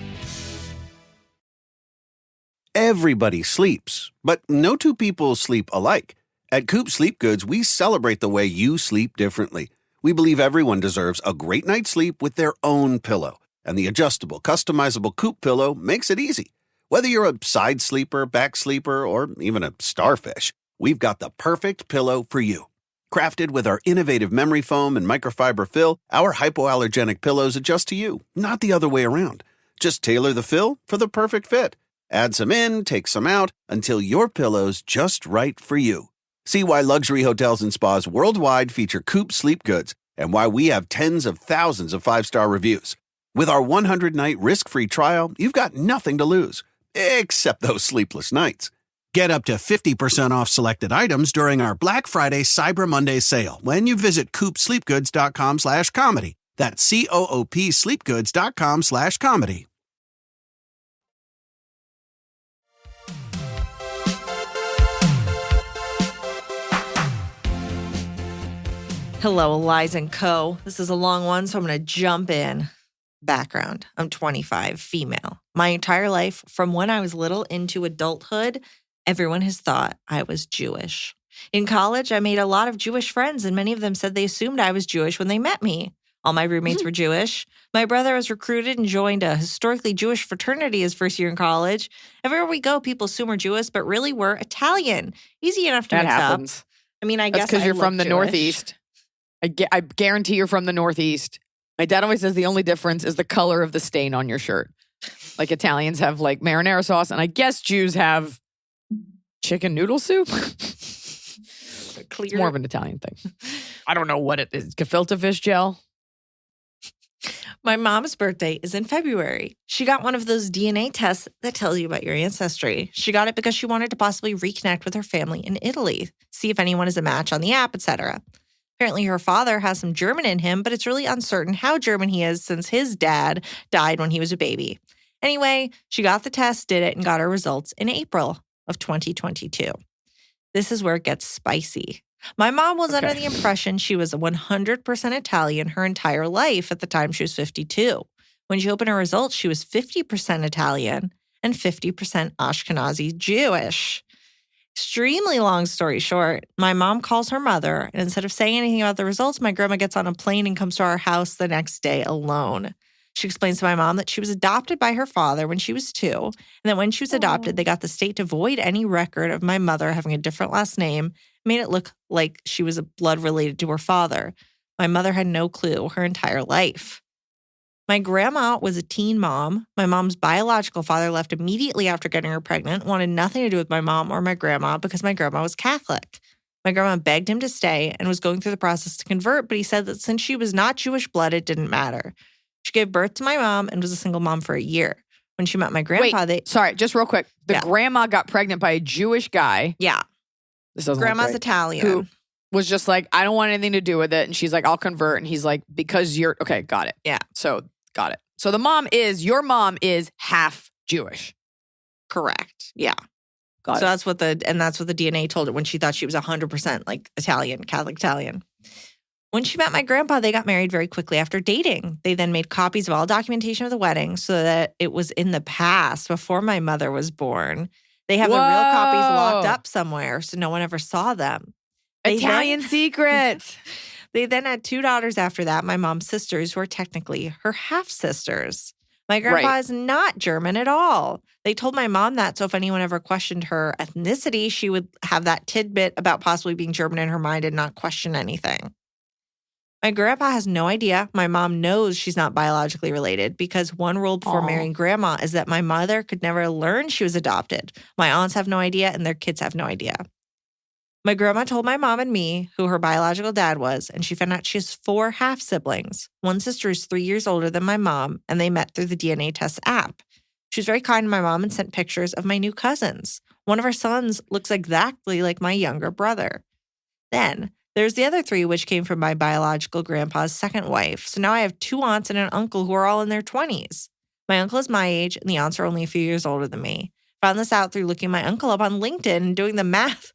Everybody sleeps, but no two people sleep alike. At Coop Sleep Goods, we celebrate the way you sleep differently. We believe everyone deserves a great night's sleep with their own pillow, and the adjustable, customizable Coop pillow makes it easy. Whether you're a side sleeper, back sleeper, or even a starfish, we've got the perfect pillow for you. Crafted with our innovative memory foam and microfiber fill, our hypoallergenic pillows adjust to you, not the other way around. Just tailor the fill for the perfect fit. Add some in, take some out, until your pillow's just right for you. See why luxury hotels and spas worldwide feature Coop Sleep Goods and why we have tens of thousands of 5-star reviews. With our 100-night risk-free trial, you've got nothing to lose, except those sleepless nights. Get up to 50% off selected items during our Black Friday Cyber Monday sale when you visit coopsleepgoods.com/comedy. That's COOP sleepgoods.com/comedy. Hello, Iliza and Co. This is a long one, so I'm going to jump in. Background. I'm 25, female. My entire life, from when I was little into adulthood, everyone has thought I was Jewish. In college, I made a lot of Jewish friends, and many of them said they assumed I was Jewish when they met me. All my roommates were Jewish. My brother was recruited and joined a historically Jewish fraternity his first year in college. Everywhere we go, people assume we're Jewish, but really we're Italian. Easy enough to mix happens. up. I mean, I That's guess because you're from the Jewish. Northeast. I guarantee you're from the Northeast. My dad always says the only difference is the color of the stain on your shirt. Like Italians have like marinara sauce, and I guess Jews have chicken noodle soup. It's more of an Italian thing. I don't know what it is. Gefilte fish gel. My mom's birthday is in February. She got one of those DNA tests that tell you about your ancestry. She got it because she wanted to possibly reconnect with her family in Italy, see if anyone is a match on the app, etc. Apparently, her father has some German in him, but it's really uncertain how German he is since his dad died when he was a baby. Anyway, she got the test, did it, and got her results in April of 2022. This is where it gets spicy. My mom was under the impression she was 100% Italian her entire life at the time she was 52. When she opened her results, she was 50% Italian and 50% Ashkenazi Jewish. Extremely long story short, my mom calls her mother, and instead of saying anything about the results, my grandma gets on a plane and comes to our house the next day alone. She explains to my mom that she was adopted by her father when she was 2, and that when she was adopted, they got the state to void any record of my mother having a different last name, made it look like she was blood related to her father. My mother had no clue her entire life. My grandma was a teen mom. My mom's biological father left immediately after getting her pregnant, wanted nothing to do with my mom or my grandma because my grandma was Catholic. My grandma begged him to stay and was going through the process to convert, but he said that since she was not Jewish blood, it didn't matter. She gave birth to my mom and was a single mom for a year. When she met my grandpa, sorry, just real quick. The grandma got pregnant by a Jewish guy. Yeah. This doesn't Grandma's look great, Italian. who was just like, I don't want anything to do with it. And she's like, I'll convert. And he's like, because you're, okay, got it. Yeah. So, got it. So your mom is half Jewish. Correct. Yeah. Got it. That's what the DNA told her when she thought she was 100% like Italian, Catholic Italian. When she met my grandpa, they got married very quickly after dating. They then made copies of all documentation of the wedding so that it was in the past before my mother was born. They have the real copies locked up somewhere so no one ever saw them. Italian secret. They then had 2 daughters after that, my mom's sisters, who are technically her half-sisters. My grandpa is not German at all. They told my mom that, so if anyone ever questioned her ethnicity, she would have that tidbit about possibly being German in her mind and not question anything. My grandpa has no idea. My mom knows she's not biologically related because one rule before marrying grandma is that my mother could never learn she was adopted. My aunts have no idea and their kids have no idea. My grandma told my mom and me who her biological dad was, and she found out she has 4 half-siblings. One sister is 3 years older than my mom, and they met through the DNA test app. She was very kind to my mom and sent pictures of my new cousins. One of our sons looks exactly like my younger brother. Then there's the other 3, which came from my biological grandpa's second wife. So now I have 2 aunts and an uncle who are all in their 20s. My uncle is my age, and the aunts are only a few years older than me. Found this out through looking my uncle up on LinkedIn and doing the math.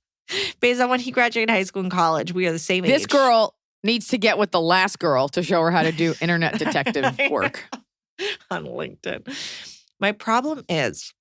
Based on when he graduated high school and college, we are the same age. This girl needs to get with the last girl to show her how to do internet detective work. On LinkedIn. My problem is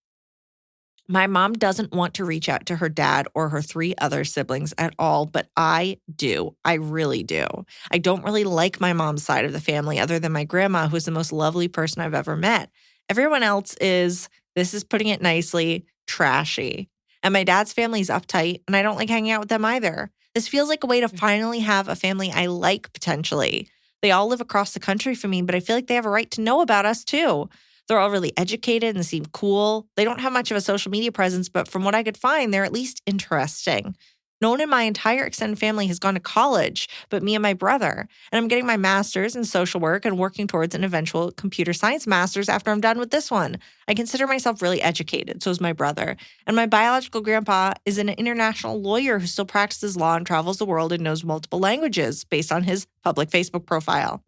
my mom doesn't want to reach out to her dad or her 3 other siblings at all, but I do. I really do. I don't really like my mom's side of the family other than my grandma, who's the most lovely person I've ever met. Everyone else is, this is putting it nicely, trashy. And my dad's family is uptight, and I don't like hanging out with them either. This feels like a way to finally have a family I like, potentially. They all live across the country from me, but I feel like they have a right to know about us, too. They're all really educated and seem cool. They don't have much of a social media presence, but from what I could find, they're at least interesting. No one in my entire extended family has gone to college but me and my brother. And I'm getting my master's in social work and working towards an eventual computer science master's after I'm done with this one. I consider myself really educated, so is my brother. And my biological grandpa is an international lawyer who still practices law and travels the world and knows multiple languages based on his public Facebook profile.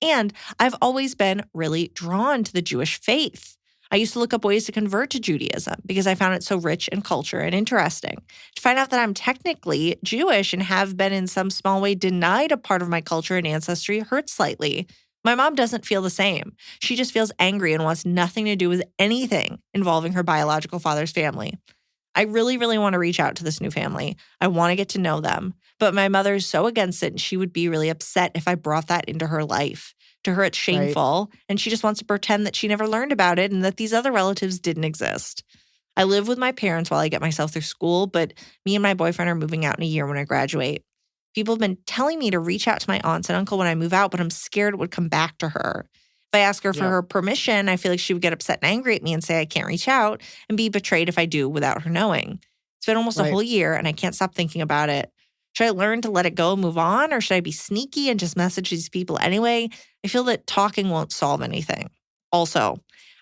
And I've always been really drawn to the Jewish faith. I used to look up ways to convert to Judaism because I found it so rich in culture and interesting. To find out that I'm technically Jewish and have been in some small way denied a part of my culture and ancestry hurts slightly. My mom doesn't feel the same. She just feels angry and wants nothing to do with anything involving her biological father's family. I really, really want to reach out to this new family. I want to get to know them. But my mother is so against it, and she would be really upset if I brought that into her life. To her, it's shameful, and she just wants to pretend that she never learned about it and that these other relatives didn't exist. I live with my parents while I get myself through school, but me and my boyfriend are moving out in a year when I graduate. People have been telling me to reach out to my aunts and uncle when I move out, but I'm scared it would come back to her. If I ask her for her permission, I feel like she would get upset and angry at me and say I can't reach out and be betrayed if I do without her knowing. It's been almost a whole year, and I can't stop thinking about it. Should I learn to let it go and move on, or should I be sneaky and just message these people anyway? I feel that talking won't solve anything. Also,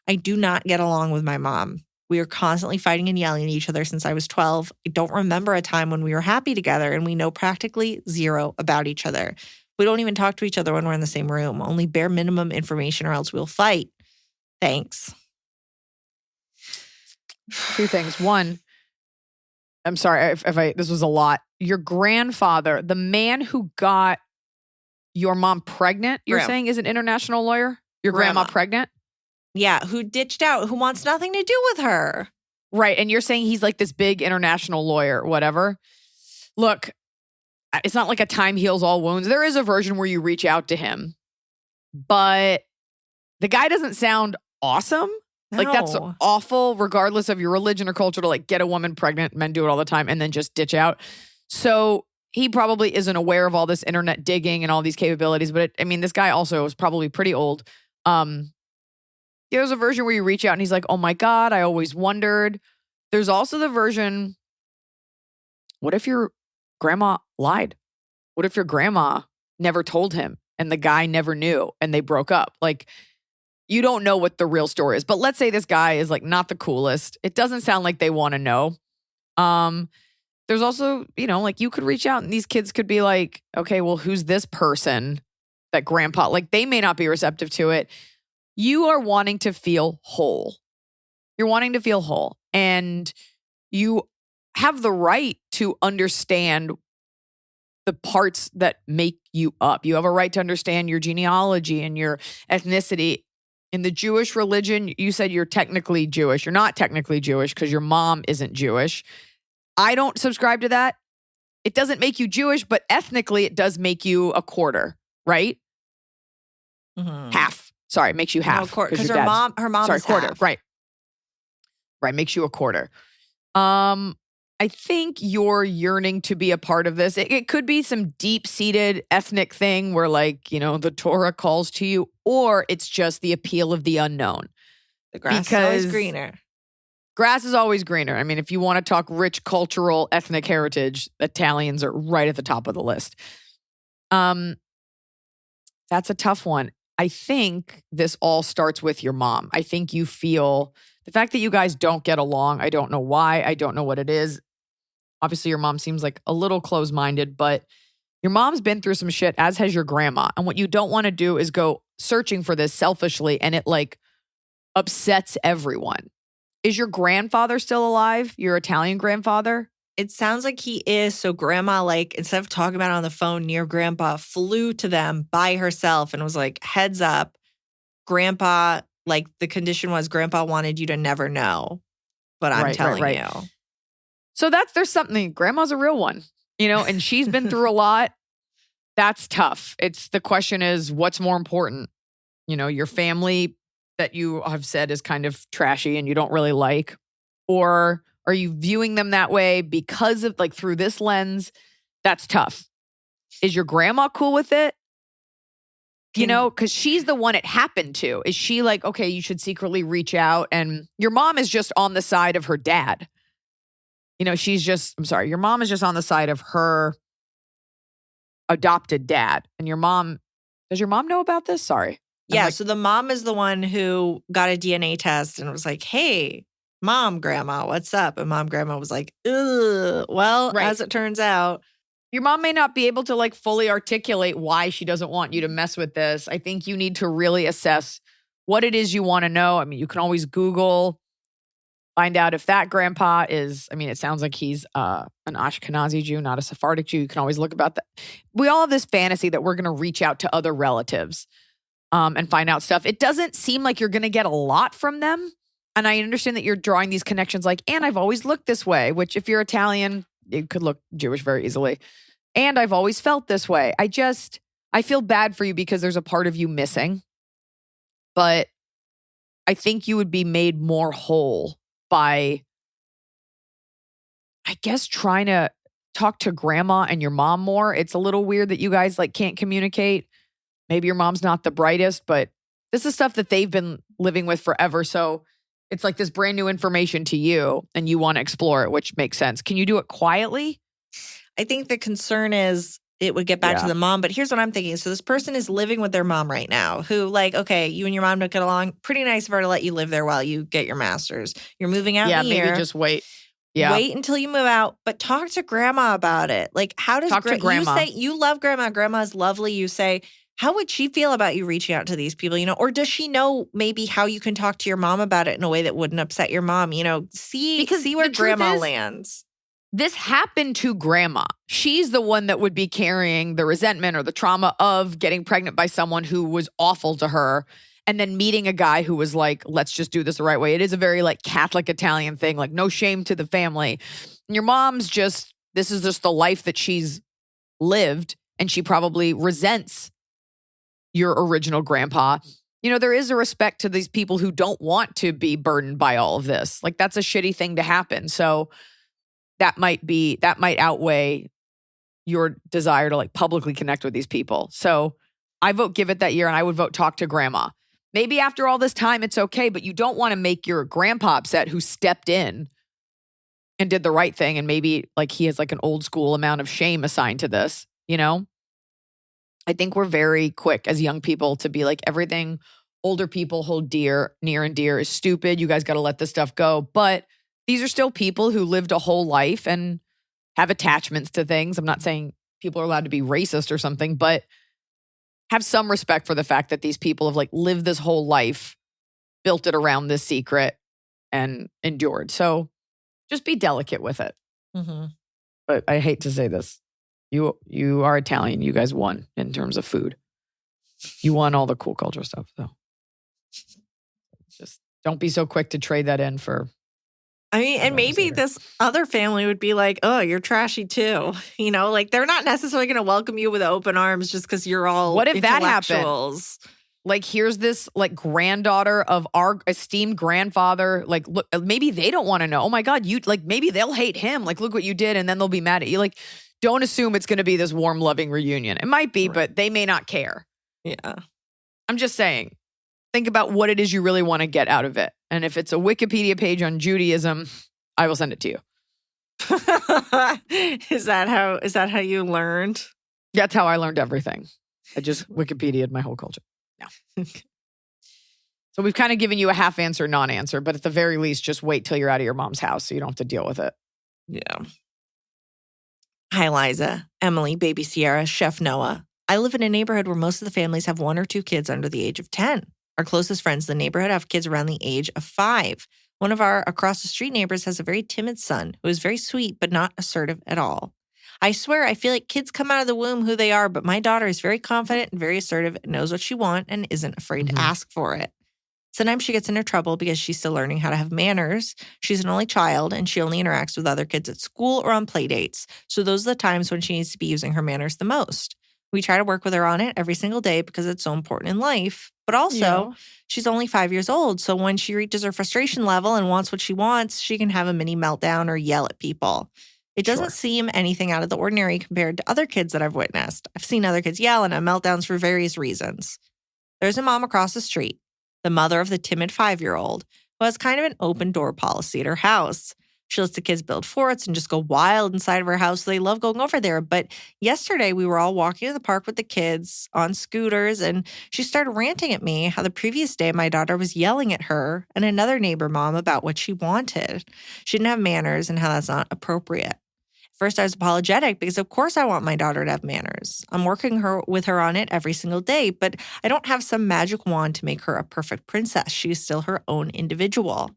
I do not get along with my mom. We are constantly fighting and yelling at each other since I was 12. I don't remember a time when we were happy together, and we know practically zero about each other. We don't even talk to each other when we're in the same room, only bare minimum information or else we'll fight. Thanks. 2 things. 1, I'm sorry if this was a lot. Your grandfather, the man who got your mom pregnant, you're saying is an international lawyer? Your grandma pregnant? Yeah, who ditched out, who wants nothing to do with her. Right, and you're saying he's like this big international lawyer, whatever. Look, it's not like a time heals all wounds. There is a version where you reach out to him, but the guy doesn't sound awesome. No. Like that's awful, regardless of your religion or culture, to like get a woman pregnant. Men do it all the time and then just ditch out. So he probably isn't aware of all this internet digging and all these capabilities. But this guy also is probably pretty old. There's a version where you reach out and he's like, oh my God, I always wondered. There's also the version, what if your grandma lied? What if your grandma never told him and the guy never knew and they broke up? Like, you don't know what the real story is. But let's say this guy is like not the coolest. It doesn't sound like they want to know. There's also, like you could reach out and these kids could be like, okay, well, who's this person that grandpa, like they may not be receptive to it. You are wanting to feel whole. You're wanting to feel whole. And you have the right to understand the parts that make you up. You have a right to understand your genealogy and your ethnicity. In the Jewish religion, you said you're technically Jewish. You're not technically Jewish because your mom isn't Jewish. I don't subscribe to that. It doesn't make you Jewish, but ethnically it does make you a quarter, right? Mm-hmm. Half. Sorry, it makes you half. Because her mom sorry, is quarter. half. Right, makes you a quarter. I think you're yearning to be a part of this. It could be some deep-seated ethnic thing where the Torah calls to you, or it's just the appeal of the unknown. The grass is always greener. Grass is always greener. I mean, if you want to talk rich cultural ethnic heritage, Italians are right at the top of the list. That's a tough one. I think this all starts with your mom. I think you feel the fact that you guys don't get along. I don't know why. I don't know what it is. Obviously, your mom seems like a little close-minded, but your mom's been through some shit, as has your grandma. And what you don't want to do is go searching for this selfishly, and it upsets everyone. Is your grandfather still alive? Your Italian grandfather? It sounds like he is. So grandma, instead of talking about it on the phone near grandpa, flew to them by herself and was like, heads up, grandpa, the condition was grandpa wanted you to never know, but I'm telling you. So there's something, grandma's a real one, and she's been through a lot. That's tough. The question is, what's more important? Your family that you have said is kind of trashy and you don't really like, or are you viewing them that way because of through this lens? That's tough. Is your grandma cool with it? Because she's the one it happened to. Is she okay, you should secretly reach out, and your mom is just on the side of her dad. Your mom is just on the side of her adopted dad. And does your mom know about this? Sorry. Yeah, so the mom is the one who got a DNA test and was like, hey, mom, grandma, what's up? And mom, grandma was like, ugh. Well, as it turns out. Your mom may not be able to fully articulate why she doesn't want you to mess with this. I think you need to really assess what it is you want to know. I mean, you can always Google, find out if that grandpa is, it sounds like he's an Ashkenazi Jew, not a Sephardic Jew. You can always look about that. We all have this fantasy that we're going to reach out to other relatives and find out stuff. It doesn't seem like you're going to get a lot from them. And I understand that you're drawing these connections and I've always looked this way, which if you're Italian, it could look Jewish very easily. And I've always felt this way. I feel bad for you because there's a part of you missing. But I think you would be made more whole by, I guess, trying to talk to grandma and your mom more. It's a little weird that you guys can't communicate. Maybe your mom's not the brightest, but this is stuff that they've been living with forever. So it's this brand new information to you and you want to explore it, which makes sense. Can you do it quietly? I think the concern is it would get back to the mom. But here's what I'm thinking. So this person is living with their mom right now who okay, you and your mom don't get along. Pretty nice of her to let you live there while you get your master's. You're moving out in a year. Yeah, maybe just wait. Yeah. Wait until you move out, but talk to grandma about it. How does to grandma. You say you love grandma. Grandma's lovely. You say, how would she feel about you reaching out to these people, or does she know maybe how you can talk to your mom about it in a way that wouldn't upset your mom, see where grandma lands. This happened to grandma. She's the one that would be carrying the resentment or the trauma of getting pregnant by someone who was awful to her and then meeting a guy who was let's just do this the right way. It is a very Catholic Italian thing, no shame to the family. And your mom's this is just the life that she's lived, and she probably resents your original grandpa. There is a respect to these people who don't want to be burdened by all of this. That's a shitty thing to happen. So that might outweigh your desire to publicly connect with these people. So I vote give it that year, and I would vote talk to grandma. Maybe after all this time, it's okay, but you don't want to make your grandpa upset who stepped in and did the right thing. And maybe like he has like an old school amount of shame assigned to this, you know? I think we're very quick as young people to be like everything older people hold near and dear is stupid. You guys got to let this stuff go. But these are still people who lived a whole life and have attachments to things. I'm not saying people are allowed to be racist or something, but have some respect for the fact that these people have like lived this whole life, built it around this secret and endured. So just be delicate with it. Mm-hmm. But I hate to say this. You are Italian. You guys won in terms of food. You won all the cool culture stuff, though. Just don't be so quick to trade that in for. I mean, and maybe this other family would be like, oh, you're trashy too. You know, like they're not necessarily going to welcome you with open arms just because you're all what if that intellectuals. happened? Like, here's this like granddaughter of our esteemed grandfather. Like, look, maybe they don't want to know. Oh my God, you like maybe they'll hate him. Like, look what you did, and then they'll be mad at you. Like, don't assume it's going to be this warm, loving reunion. It might be, but they may not care. Yeah. I'm just saying, think about what it is you really want to get out of it. And if it's a Wikipedia page on Judaism, I will send it to you. Is that how you learned? That's how I learned everything. I just Wikipedia'd my whole culture. No. So we've kind of given you a half answer, non-answer, but at the very least, just wait till you're out of your mom's house so you don't have to deal with it. Yeah. Hi, Iliza, Emily, baby Sierra, Chef Noah. I live in a neighborhood where most of the families have 1 or 2 kids under the age of 10. Our closest friends in the neighborhood have kids around the age of 5. One of our across-the-street neighbors has a very timid son who is very sweet but not assertive at all. I swear I feel like kids come out of the womb who they are, but my daughter is very confident and very assertive and knows what she wants and isn't afraid to ask for it. Sometimes she gets into trouble because she's still learning how to have manners. She's an only child, and she only interacts with other kids at school or on play dates. So those are the times when she needs to be using her manners the most. We try to work with her on it every single day because it's so important in life. But also, she's only 5 years old, so when she reaches her frustration level and wants what she wants, she can have a mini meltdown or yell at people. It doesn't seem anything out of the ordinary compared to other kids that I've witnessed. I've seen other kids yell and have meltdowns for various reasons. There's a mom across the street, the mother of the timid 5-year-old, who has kind of an open door policy at her house. She lets the kids build forts and just go wild inside of her house. They love going over there. But yesterday, we were all walking to the park with the kids on scooters, and she started ranting at me how the previous day my daughter was yelling at her and another neighbor mom about what she wanted. She didn't have manners and how that's not appropriate. First, I was apologetic because, of course, I want my daughter to have manners. I'm working with her on it every single day, but I don't have some magic wand to make her a perfect princess. She's still her own individual.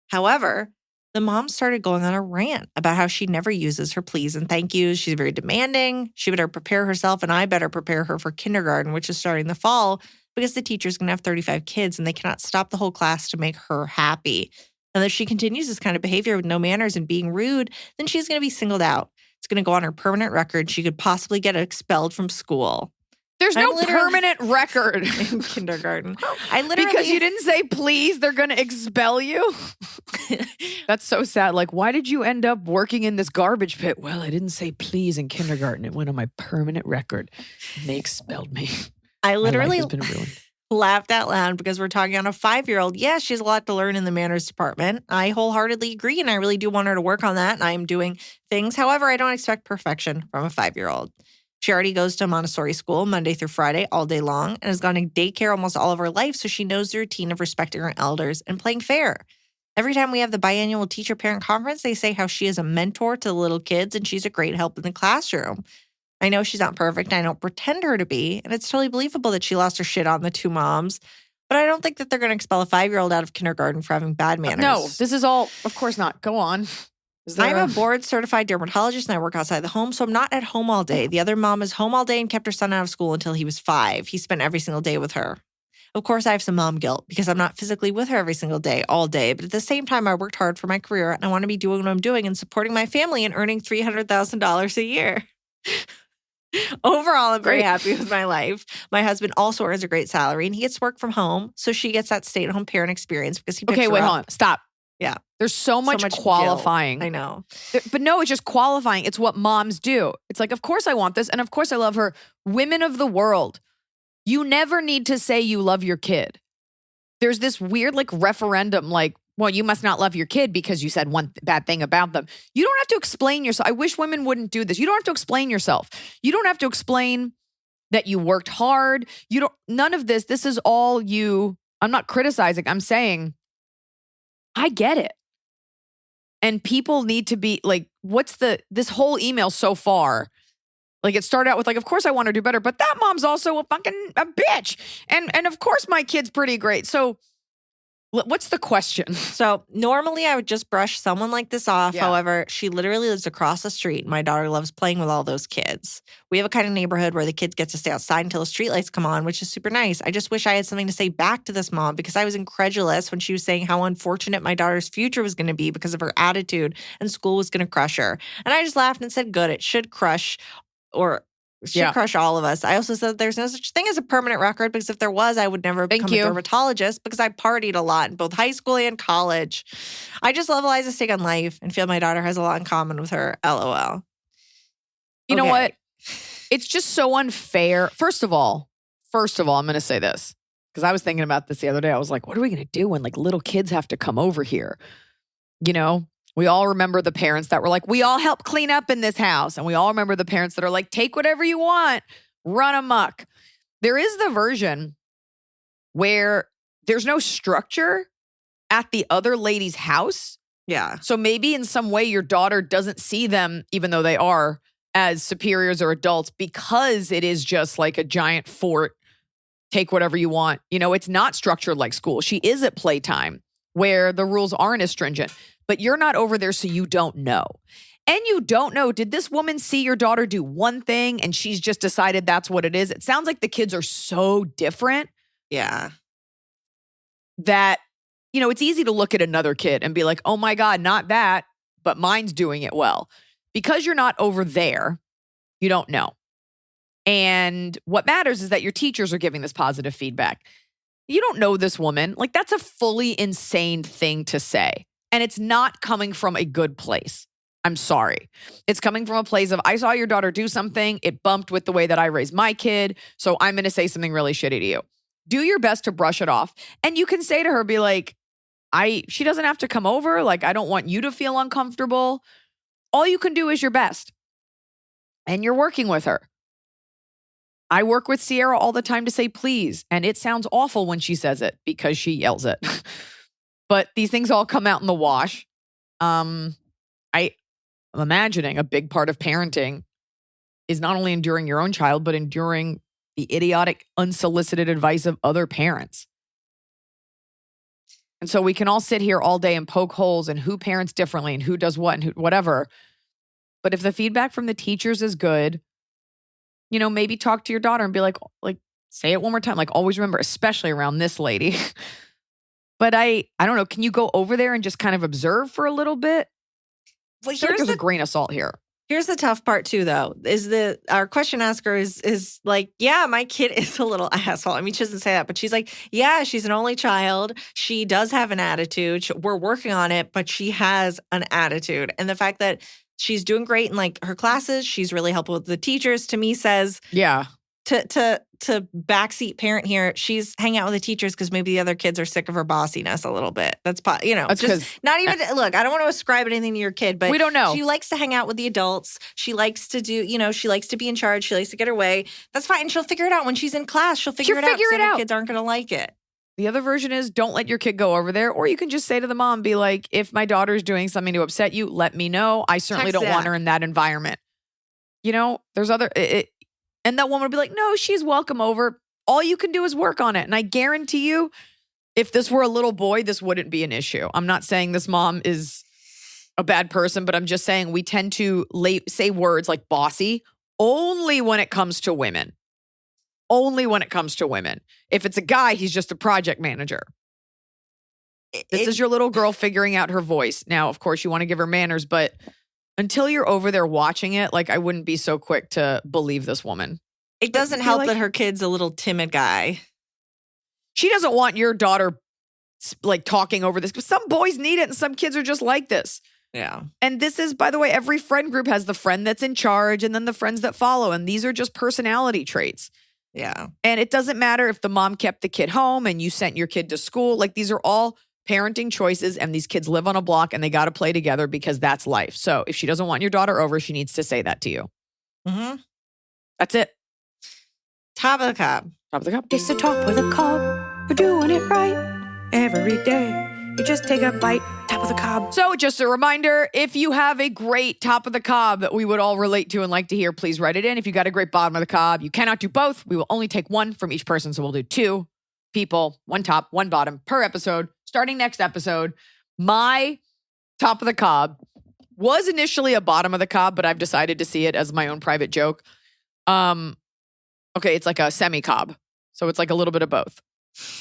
However, the mom started going on a rant about how she never uses her please and thank yous. She's very demanding. She better prepare herself, and I better prepare her for kindergarten, which is starting the fall, because the teacher's going to have 35 kids, and they cannot stop the whole class to make her happy. And if she continues this kind of behavior with no manners and being rude, then she's going to be singled out. It's going to go on her permanent record. She could possibly get expelled from school. There's no permanent record in kindergarten. Because you didn't say please, they're going to expel you. That's so sad. Like, why did you end up working in this garbage pit? Well, I didn't say please in kindergarten. It went on my permanent record. And they expelled me. I literally my life has been ruined. Laughed out loud because we're talking on a 5-year-old. Yeah, she has a lot to learn in the manners department. I wholeheartedly agree, and I really do want her to work on that, and I am doing things. However, I don't expect perfection from a 5-year-old. She already goes to Montessori school Monday through Friday all day long and has gone to daycare almost all of her life, so she knows the routine of respecting her elders and playing fair. Every time we have the biannual teacher-parent conference, they say how she is a mentor to the little kids and she's a great help in the classroom. I know she's not perfect, and I don't pretend her to be, and it's totally believable that she lost her shit on the 2 moms, but I don't think that they're going to expel a 5-year-old out of kindergarten for having bad manners. No, this is all, of course not. Go on. I'm a board-certified dermatologist, and I work outside the home, so I'm not at home all day. The other mom is home all day and kept her son out of school until he was 5. He spent every single day with her. Of course, I have some mom guilt because I'm not physically with her every single day, all day. But at the same time, I worked hard for my career, and I want to be doing what I'm doing and supporting my family and earning $300,000 a year. Overall, I'm very happy with my life. My husband also earns a great salary, and he gets to work from home, so she gets that stay-at-home parent experience because he picks her hold up. on. Stop. Yeah. There's so much qualifying. Guilt. I know. But no, it's just qualifying. It's what moms do. It's like, of course I want this, and of course I love her. Women of the world, you never need to say you love your kid. there's this weird like referendum, like, well, you must not love your kid because you said one bad thing about them. You don't have to explain yourself. I wish women wouldn't do this. You don't have to explain yourself. You don't have to explain that you worked hard. None of this. This is all you. I'm not criticizing. I'm saying, I get it. And people need to be like, this whole email so far, like it started out with like, of course I want to do better, but that mom's also a bitch. And of course my kid's pretty great. So what's the question? So normally I would just brush someone like this off. Yeah. However, she literally lives across the street. My daughter loves playing with all those kids. We have a kind of neighborhood where the kids get to stay outside until the streetlights come on, which is super nice. I just wish I had something to say back to this mom because I was incredulous when she was saying how unfortunate my daughter's future was going to be because of her attitude and school was going to crush her. And I just laughed and said, good, it should crush crush all of us. I also said there's no such thing as a permanent record because if there was, I would never become a dermatologist because I partied a lot in both high school and college. I just love Iliza's take on life and feel my daughter has a lot in common with her. LOL. You know what? It's just so unfair. First of all, I'm going to say this because I was thinking about this the other day. I was like, what are we going to do when like little kids have to come over here? You know? We all remember the parents that were like, we all help clean up in this house. And we all remember the parents that are like, take whatever you want, run amok. There is the version where there's no structure at the other lady's house. Yeah. So maybe in some way your daughter doesn't see them, even though they are, as superiors or adults because it is just like a giant fort. Take whatever you want. You know, it's not structured like school. She is at playtime where the rules aren't as stringent. But you're not over there, so you don't know. And you don't know, did this woman see your daughter do one thing and she's just decided that's what it is? It sounds like the kids are so different. Yeah. That, you know, it's easy to look at another kid and be like, oh my God, not that, but mine's doing it well. Because you're not over there, you don't know. And what matters is that your teachers are giving this positive feedback. You don't know this woman. Like, that's a fully insane thing to say. And it's not coming from a good place. I'm sorry. It's coming from a place of, I saw your daughter do something. It bumped with the way that I raised my kid. So I'm going to say something really shitty to you. Do your best to brush it off. And you can say to her, be like, she doesn't have to come over. Like, I don't want you to feel uncomfortable. All you can do is your best. And you're working with her. I work with Sierra all the time to say please. And it sounds awful when she says it because she yells it. But these things all come out in the wash. I'm imagining a big part of parenting is not only enduring your own child, but enduring the idiotic, unsolicited advice of other parents. And so we can all sit here all day and poke holes in who parents differently and who does what and whatever. But if the feedback from the teachers is good, you know, maybe talk to your daughter and be like, say it one more time. Like, always remember, especially around this lady. But I don't know. Can you go over there and just kind of observe for a little bit? Well, there's a grain of salt here. Here's the tough part too, though, is our question asker is like, yeah, my kid is a little asshole. I mean, she doesn't say that, but she's like, yeah, she's an only child. She does have an attitude. We're working on it, but she has an attitude. And the fact that she's doing great in like her classes, she's really helpful with the teachers, to me says, yeah. To backseat parent here, she's hanging out with the teachers because maybe the other kids are sick of her bossiness a little bit. That's just not even look. I don't want to ascribe anything to your kid, but we don't know. She likes to hang out with the adults. She likes to do, she likes to be in charge. She likes to get her way. That's fine, and she'll figure it out when she's in class. She'll figure it out. The kids aren't going to like it. The other version is don't let your kid go over there, or you can just say to the mom, be like, if my daughter's doing something to upset you, let me know. I certainly don't want her in that environment. You know, there's other. And that woman will be like, no, she's welcome over. All you can do is work on it. And I guarantee you, if this were a little boy, this wouldn't be an issue. I'm not saying this mom is a bad person, but I'm just saying we tend to say words like bossy only when it comes to women. Only when it comes to women. If it's a guy, he's just a project manager. This is your little girl figuring out her voice. Now, of course, you want to give her manners, but until you're over there watching it, like, I wouldn't be so quick to believe this woman. It doesn't help that her kid's a little timid guy. She doesn't want your daughter, like, talking over this. Because some boys need it and some kids are just like this. Yeah. And this is, by the way, every friend group has the friend that's in charge and then the friends that follow. And these are just personality traits. Yeah. And it doesn't matter if the mom kept the kid home and you sent your kid to school. Like, these are all parenting choices, and these kids live on a block and they got to play together because that's life. So if she doesn't want your daughter over, she needs to say that to you. Mm-hmm. That's it. Top of the Cobb. Top of the Cobb. It's the top with a Cobb. We're doing it right every day. You just take a bite. Top of the Cobb. So just a reminder, if you have a great top of the Cobb that we would all relate to and like to hear, please write it in. If you got a great bottom of the Cobb, you cannot do both. We will only take one from each person. So we'll do 2 people, 1 top, 1 bottom per episode. Starting next episode, my top of the Cobb was initially a bottom of the Cobb, but I've decided to see it as my own private joke. Okay, it's like a semi-Cobb. So it's like a little bit of both,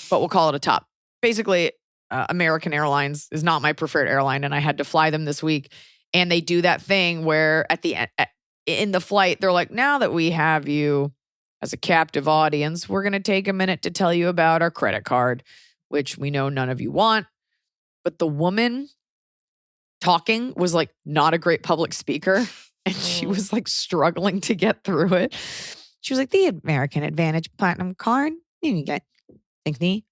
but we'll call it a top. Basically, American Airlines is not my preferred airline, and I had to fly them this week. And they do that thing where at the end, in the flight, they're like, now that we have you as a captive audience, we're going to take a minute to tell you about our credit card, which we know none of you want. But the woman talking was like not a great public speaker, and she was like struggling to get through it. She was like, the American Advantage Platinum card, you get 60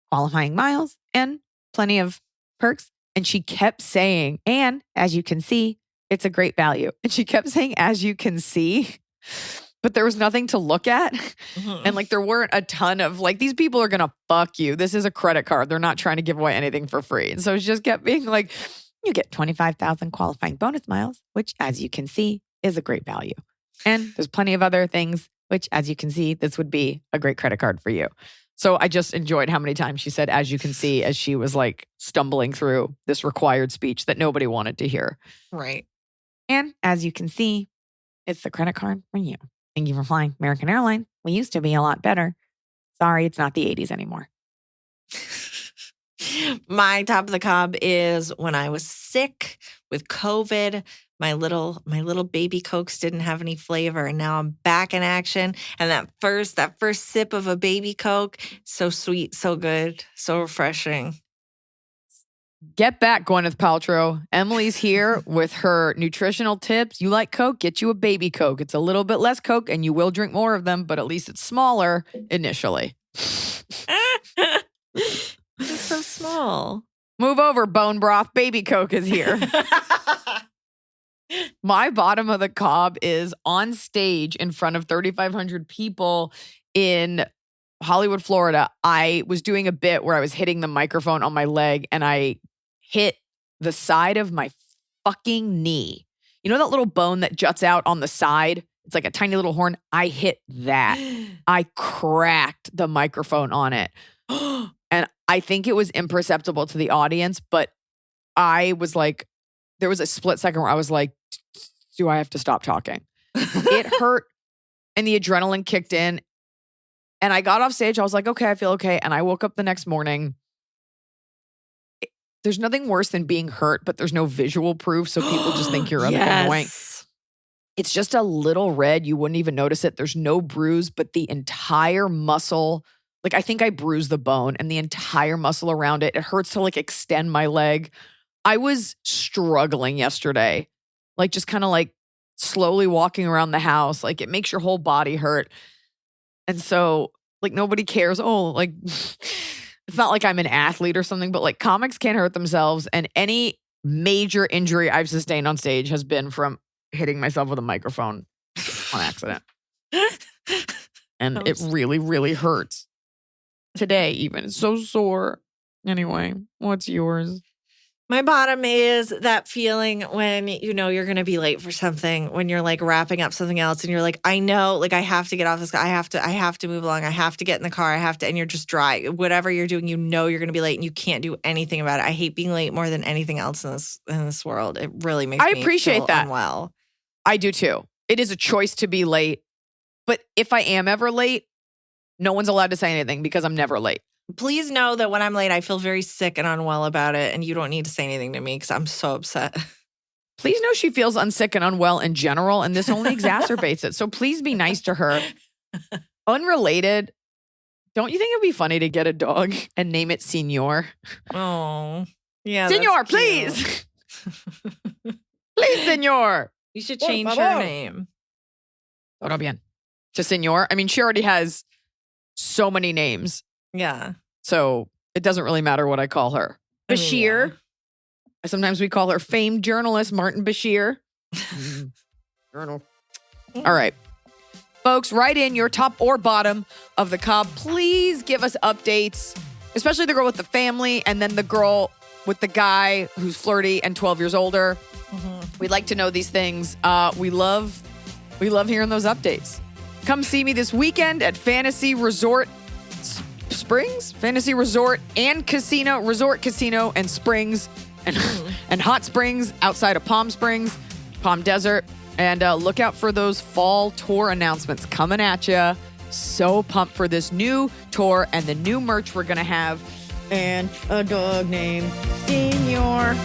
qualifying miles and plenty of perks. And she kept saying, and as you can see, it's a great value. And she kept saying, as you can see, but there was nothing to look at. Mm-hmm. And like, there weren't a ton of like, these people are going to fuck you. This is a credit card. They're not trying to give away anything for free. And so she just kept being like, you get 25,000 qualifying bonus miles, which as you can see is a great value. And there's plenty of other things, which as you can see, this would be a great credit card for you. So I just enjoyed how many times she said, as you can see, as she was like stumbling through this required speech that nobody wanted to hear. Right. And as you can see, it's the credit card for you. Thank you for flying American Airlines. We used to be a lot better. Sorry, it's not the 80s anymore. My top of the Cobb is when I was sick with COVID. My little baby Cokes didn't have any flavor, and now I'm back in action. And that first sip of a baby Coke, so sweet, so good, so refreshing. Get back, Gwyneth Paltrow. Emily's here with her nutritional tips. You like Coke? Get you a baby Coke. It's a little bit less Coke, and you will drink more of them, but at least it's smaller initially. It's so small. Move over, bone broth. Baby Coke is here. My bottom of the Cobb is on stage in front of 3,500 people in Hollywood, Florida. I was doing a bit where I was hitting the microphone on my leg, and I hit the side of my fucking knee. You know that little bone that juts out on the side? It's like a tiny little horn. I hit that. I cracked the microphone on it. And I think it was imperceptible to the audience, but I was like, there was a split second where I was like, do I have to stop talking? It hurt, and the adrenaline kicked in. And I got off stage. I was like, okay, I feel okay. And I woke up the next morning. There's nothing worse than being hurt, but there's no visual proof. So people just think you're annoying. It's just a little red. You wouldn't even notice it. There's no bruise, but the entire muscle, like I think I bruised the bone, and the entire muscle around it, it hurts to like extend my leg. I was struggling yesterday, like just kind of like slowly walking around the house. Like it makes your whole body hurt. And so like nobody cares. Oh, like it's not like I'm an athlete or something, but like comics can't hurt themselves. And any major injury I've sustained on stage has been from hitting myself with a microphone on accident. And it really, really hurts. Today even. It's so sore. Anyway, what's yours? My bottom is that feeling when you know you're going to be late for something, when you're like wrapping up something else and you're like, I know, like I have to get off this. I have to move along. I have to get in the car. And you're just dry. Whatever you're doing, you know you're going to be late and you can't do anything about it. I hate being late more than anything else in this world. It really makes me appreciate that. unwell. I do too. It is a choice to be late. But if I am ever late, no one's allowed to say anything because I'm never late. Please know that when I'm late, I feel very sick and unwell about it, and you don't need to say anything to me because I'm so upset. Please know she feels unsick and unwell in general, and this only exacerbates it. So please be nice to her. Unrelated, don't you think it'd be funny to get a dog and name it Senor? Oh, yeah. Senor, please. Please, Senor. You should change her name. Todo bien. to Senor. I mean, she already has so many names. Yeah. So it doesn't really matter what I call her. I mean, Bashir. yeah. Sometimes we call her famed journalist Martin Bashir. Journal. All right. Folks, write in your top or bottom of the Cobb. Please give us updates, especially the girl with the family and then the girl with the guy who's flirty and 12 years older. We'd like to know these things. We love hearing those updates. Come see me this weekend at Fantasy Resort Springs? Fantasy Resort and Casino. Resort, Casino, and Springs. And Hot Springs outside of Palm Springs, Palm Desert. And look out for those fall tour announcements coming at you. So pumped for this new tour and the new merch we're going to have. And a dog named Senor.